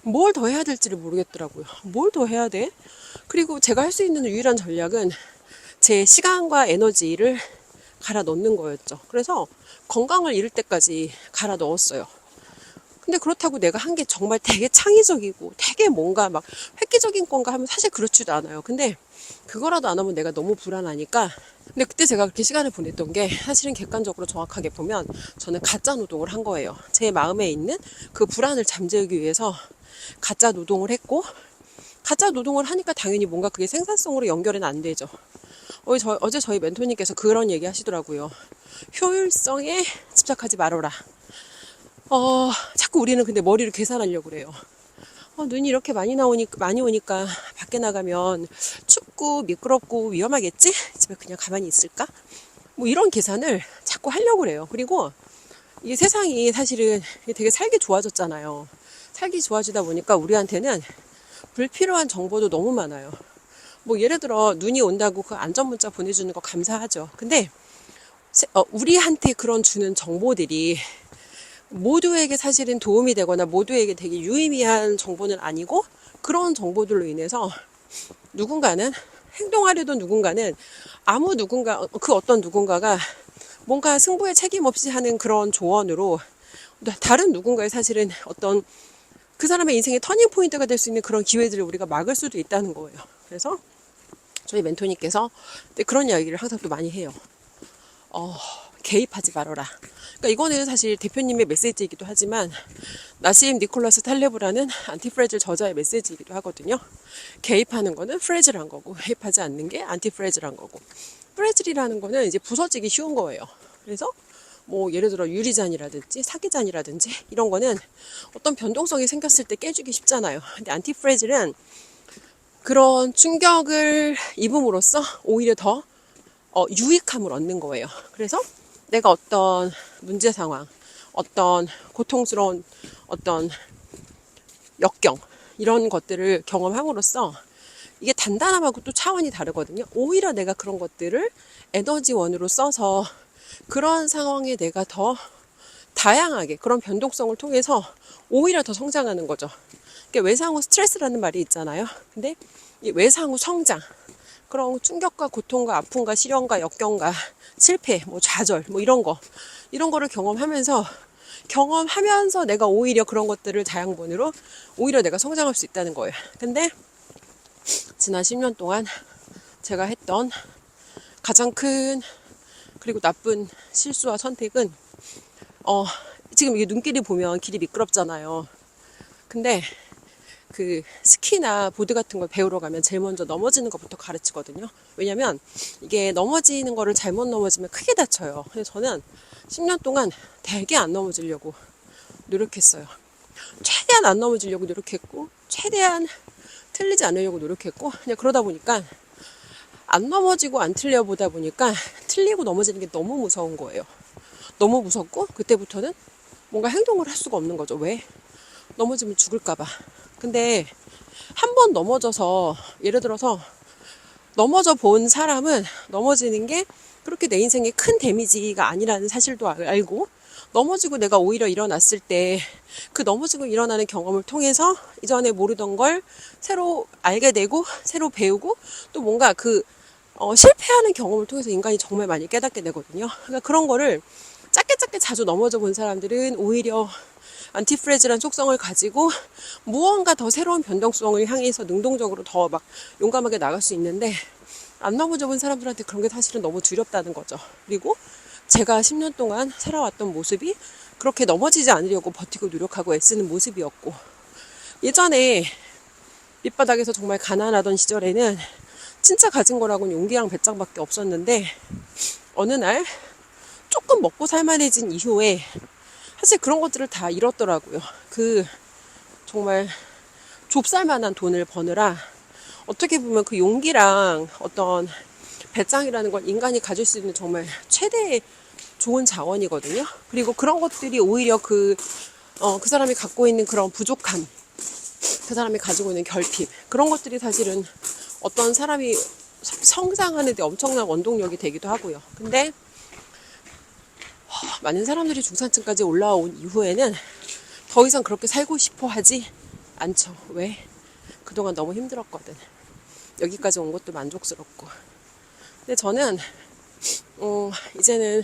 뭘 더 해야 될지를 모르겠더라고요. 뭘 더 해야 돼? 그리고 제가 할 수 있는 유일한 전략은 제 시간과 에너지를 갈아 넣는 거였죠. 그래서 건강을 잃을 때까지 갈아 넣었어요. 근데 그렇다고 내가 한 게 정말 되게 창의적이고 되게 뭔가 막 획기적인 건가 하면 사실 그렇지도 않아요. 근데 그거라도 안 하면 내가 너무 불안하니까. 근데 그때 제가 그렇게 시간을 보냈던 게 사실은 객관적으로 정확하게 보면 저는 가짜 노동을 한 거예요. 제 마음에 있는 그 불안을 잠재우기 위해서 가짜 노동을 했고, 가짜 노동을 하니까 당연히 뭔가 그게 생산성으로 연결은 안 되죠. 어제 저희 멘토님께서 그런 얘기 하시더라고요. 효율성에 집착하지 말아라. 자꾸 우리는 근데 머리를 계산하려고 그래요. 눈이 이렇게 많이 오니까 밖에 나가면 춥고 미끄럽고 위험하겠지? 집에 그냥 가만히 있을까? 뭐 이런 계산을 자꾸 하려고 그래요. 그리고 이 세상이 사실은 되게 살기 좋아졌잖아요. 살기 좋아지다 보니까 우리한테는 불필요한 정보도 너무 많아요. 뭐 예를 들어 눈이 온다고 그 안전문자 보내주는 거 감사하죠. 근데 우리한테 그런 주는 정보들이 모두에게 사실은 도움이 되거나 모두에게 되게 유의미한 정보는 아니고, 그런 정보들로 인해서 누군가는 행동하려던 누군가는 그 어떤 누군가가 뭔가 승부에 책임 없이 하는 그런 조언으로 다른 누군가의 사실은 어떤 그 사람의 인생의 터닝 포인트가 될 수 있는 그런 기회들을 우리가 막을 수도 있다는 거예요. 그래서 저희 멘토님께서 그런 이야기를 항상 또 많이 해요. 개입하지 말아라. 그러니까 이거는 사실 대표님의 메시지이기도 하지만 나심 니콜라스 탈레브라는 안티프레질 저자의 메시지이기도 하거든요. 개입하는 거는 프레질한 거고 개입하지 않는 게 안티프레질한 거고, 프레질이라는 거는 이제 부서지기 쉬운 거예요. 그래서 뭐 예를 들어 유리잔이라든지 사기잔이라든지 이런 거는 어떤 변동성이 생겼을 때 깨지기 쉽잖아요. 근데 안티프레질은 그런 충격을 입음으로써 오히려 더 유익함을 얻는 거예요. 그래서 내가 어떤 문제 상황, 어떤 고통스러운 어떤 역경, 이런 것들을 경험함으로써 이게 단단함하고 또 차원이 다르거든요. 오히려 내가 그런 것들을 에너지원으로 써서 그런 상황에 내가 더 다양하게 그런 변동성을 통해서 오히려 더 성장하는 거죠. 그러니까 외상후 스트레스라는 말이 있잖아요. 근데 이 외상후 성장, 그런 충격과 고통과 아픔과 시련과 역경과 실패, 뭐 좌절, 뭐 이런 거를 경험하면서 내가 오히려 그런 것들을 자양분으로 오히려 내가 성장할 수 있다는 거예요. 근데 지난 10년 동안 제가 했던 가장 큰 그리고 나쁜 실수와 선택은 지금 이게 눈길이 보면 길이 미끄럽잖아요. 근데 그 스키나 보드 같은 걸 배우러 가면 제일 먼저 넘어지는 것부터 가르치거든요. 왜냐면 이게 넘어지는 거를 잘못 넘어지면 크게 다쳐요. 그래서 저는 10년 동안 되게 안 넘어지려고 노력했어요. 최대한 안 넘어지려고 노력했고, 최대한 틀리지 않으려고 노력했고, 그냥 그러다 보니까 안 넘어지고 안 틀려보다 보니까 틀리고 넘어지는 게 너무 무서운 거예요. 너무 무섭고 그때부터는 뭔가 행동을 할 수가 없는 거죠. 왜? 넘어지면 죽을까봐. 근데 한 번 넘어져서, 예를 들어서 넘어져 본 사람은 넘어지는 게 그렇게 내 인생에 큰 데미지가 아니라는 사실도 알고, 넘어지고 내가 오히려 일어났을 때 그 넘어지고 일어나는 경험을 통해서 이전에 모르던 걸 새로 알게 되고 새로 배우고, 또 뭔가 실패하는 경험을 통해서 인간이 정말 많이 깨닫게 되거든요. 그러니까 그런 거를 작게 자주 넘어져 본 사람들은 오히려 안티프레질한 속성을 가지고 무언가 더 새로운 변동성을 향해서 능동적으로 더 막 용감하게 나갈 수 있는데, 안 넘어져 본 사람들한테 그런 게 사실은 너무 두렵다는 거죠. 그리고 제가 10년 동안 살아왔던 모습이 그렇게 넘어지지 않으려고 버티고 노력하고 애쓰는 모습이었고, 예전에 밑바닥에서 정말 가난하던 시절에는 진짜 가진 거라고는 용기랑 배짱밖에 없었는데, 어느 날 조금 먹고 살만해진 이후에 사실 그런 것들을 다 잃었더라고요. 정말 좁쌀만한 돈을 버느라 어떻게 보면 그 용기랑 어떤 배짱이라는 걸 인간이 가질 수 있는 정말 최대의 좋은 자원이거든요. 그리고 그런 것들이 오히려 그 사람이 갖고 있는 그런 부족함, 그 사람이 가지고 있는 결핍, 그런 것들이 사실은 어떤 사람이 성장하는 데 엄청난 원동력이 되기도 하고요. 근데 많은 사람들이 중산층까지 올라온 이후에는 더 이상 그렇게 살고 싶어 하지 않죠. 왜? 그동안 너무 힘들었거든. 여기까지 온 것도 만족스럽고. 근데 저는 이제는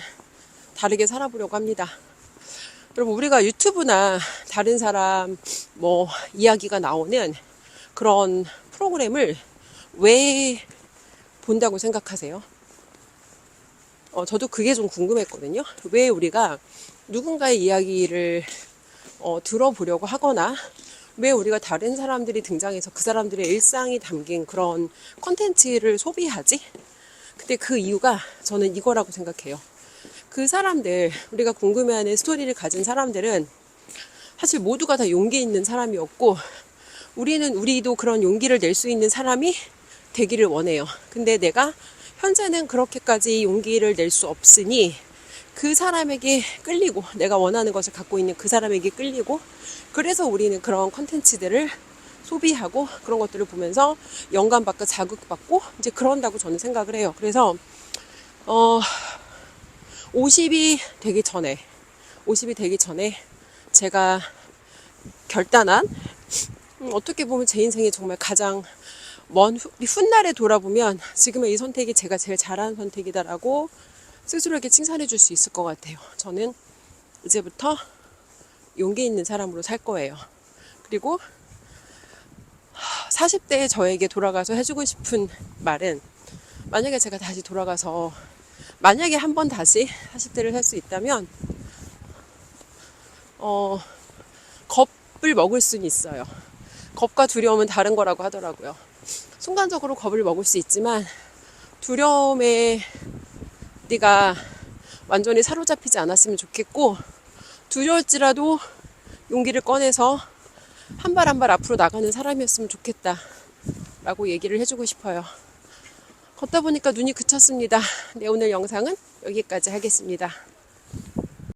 다르게 살아보려고 합니다. 여러분, 우리가 유튜브나 다른 사람 이야기가 나오는 그런 프로그램을 왜 본다고 생각하세요? 저도 그게 좀 궁금했거든요. 왜 우리가 누군가의 이야기를 들어보려고 하거나, 왜 우리가 다른 사람들이 등장해서 그 사람들의 일상이 담긴 그런 콘텐츠를 소비하지? 근데 그 이유가 저는 이거라고 생각해요. 그 사람들, 우리가 궁금해하는 스토리를 가진 사람들은 사실 모두가 다 용기 있는 사람이었고, 우리도 그런 용기를 낼 수 있는 사람이 되기를 원해요. 근데 내가 현재는 그렇게까지 용기를 낼 수 없으니 그 사람에게 끌리고, 내가 원하는 것을 갖고 있는 그 사람에게 끌리고, 그래서 우리는 그런 컨텐츠들을 소비하고 그런 것들을 보면서 영감받고 자극받고 이제 그런다고 저는 생각을 해요. 그래서 50이 되기 전에 제가 결단한, 어떻게 보면 제 인생에 정말 가장 먼 훗날에 돌아보면 지금의 이 선택이 제가 제일 잘한 선택이다라고 스스로에게 칭찬해 줄 수 있을 것 같아요. 저는 이제부터 용기 있는 사람으로 살 거예요. 그리고 40대의 저에게 돌아가서 해주고 싶은 말은, 만약에 제가 다시 돌아가서 만약에 한 번 다시 40대를 살 수 있다면 겁을 먹을 수는 있어요. 겁과 두려움은 다른 거라고 하더라고요. 순간적으로 겁을 먹을 수 있지만 두려움에 네가 완전히 사로잡히지 않았으면 좋겠고, 두려울지라도 용기를 꺼내서 한 발 한 발 앞으로 나가는 사람이었으면 좋겠다 라고 얘기를 해주고 싶어요. 걷다 보니까 눈이 그쳤습니다. 네, 오늘 영상은 여기까지 하겠습니다.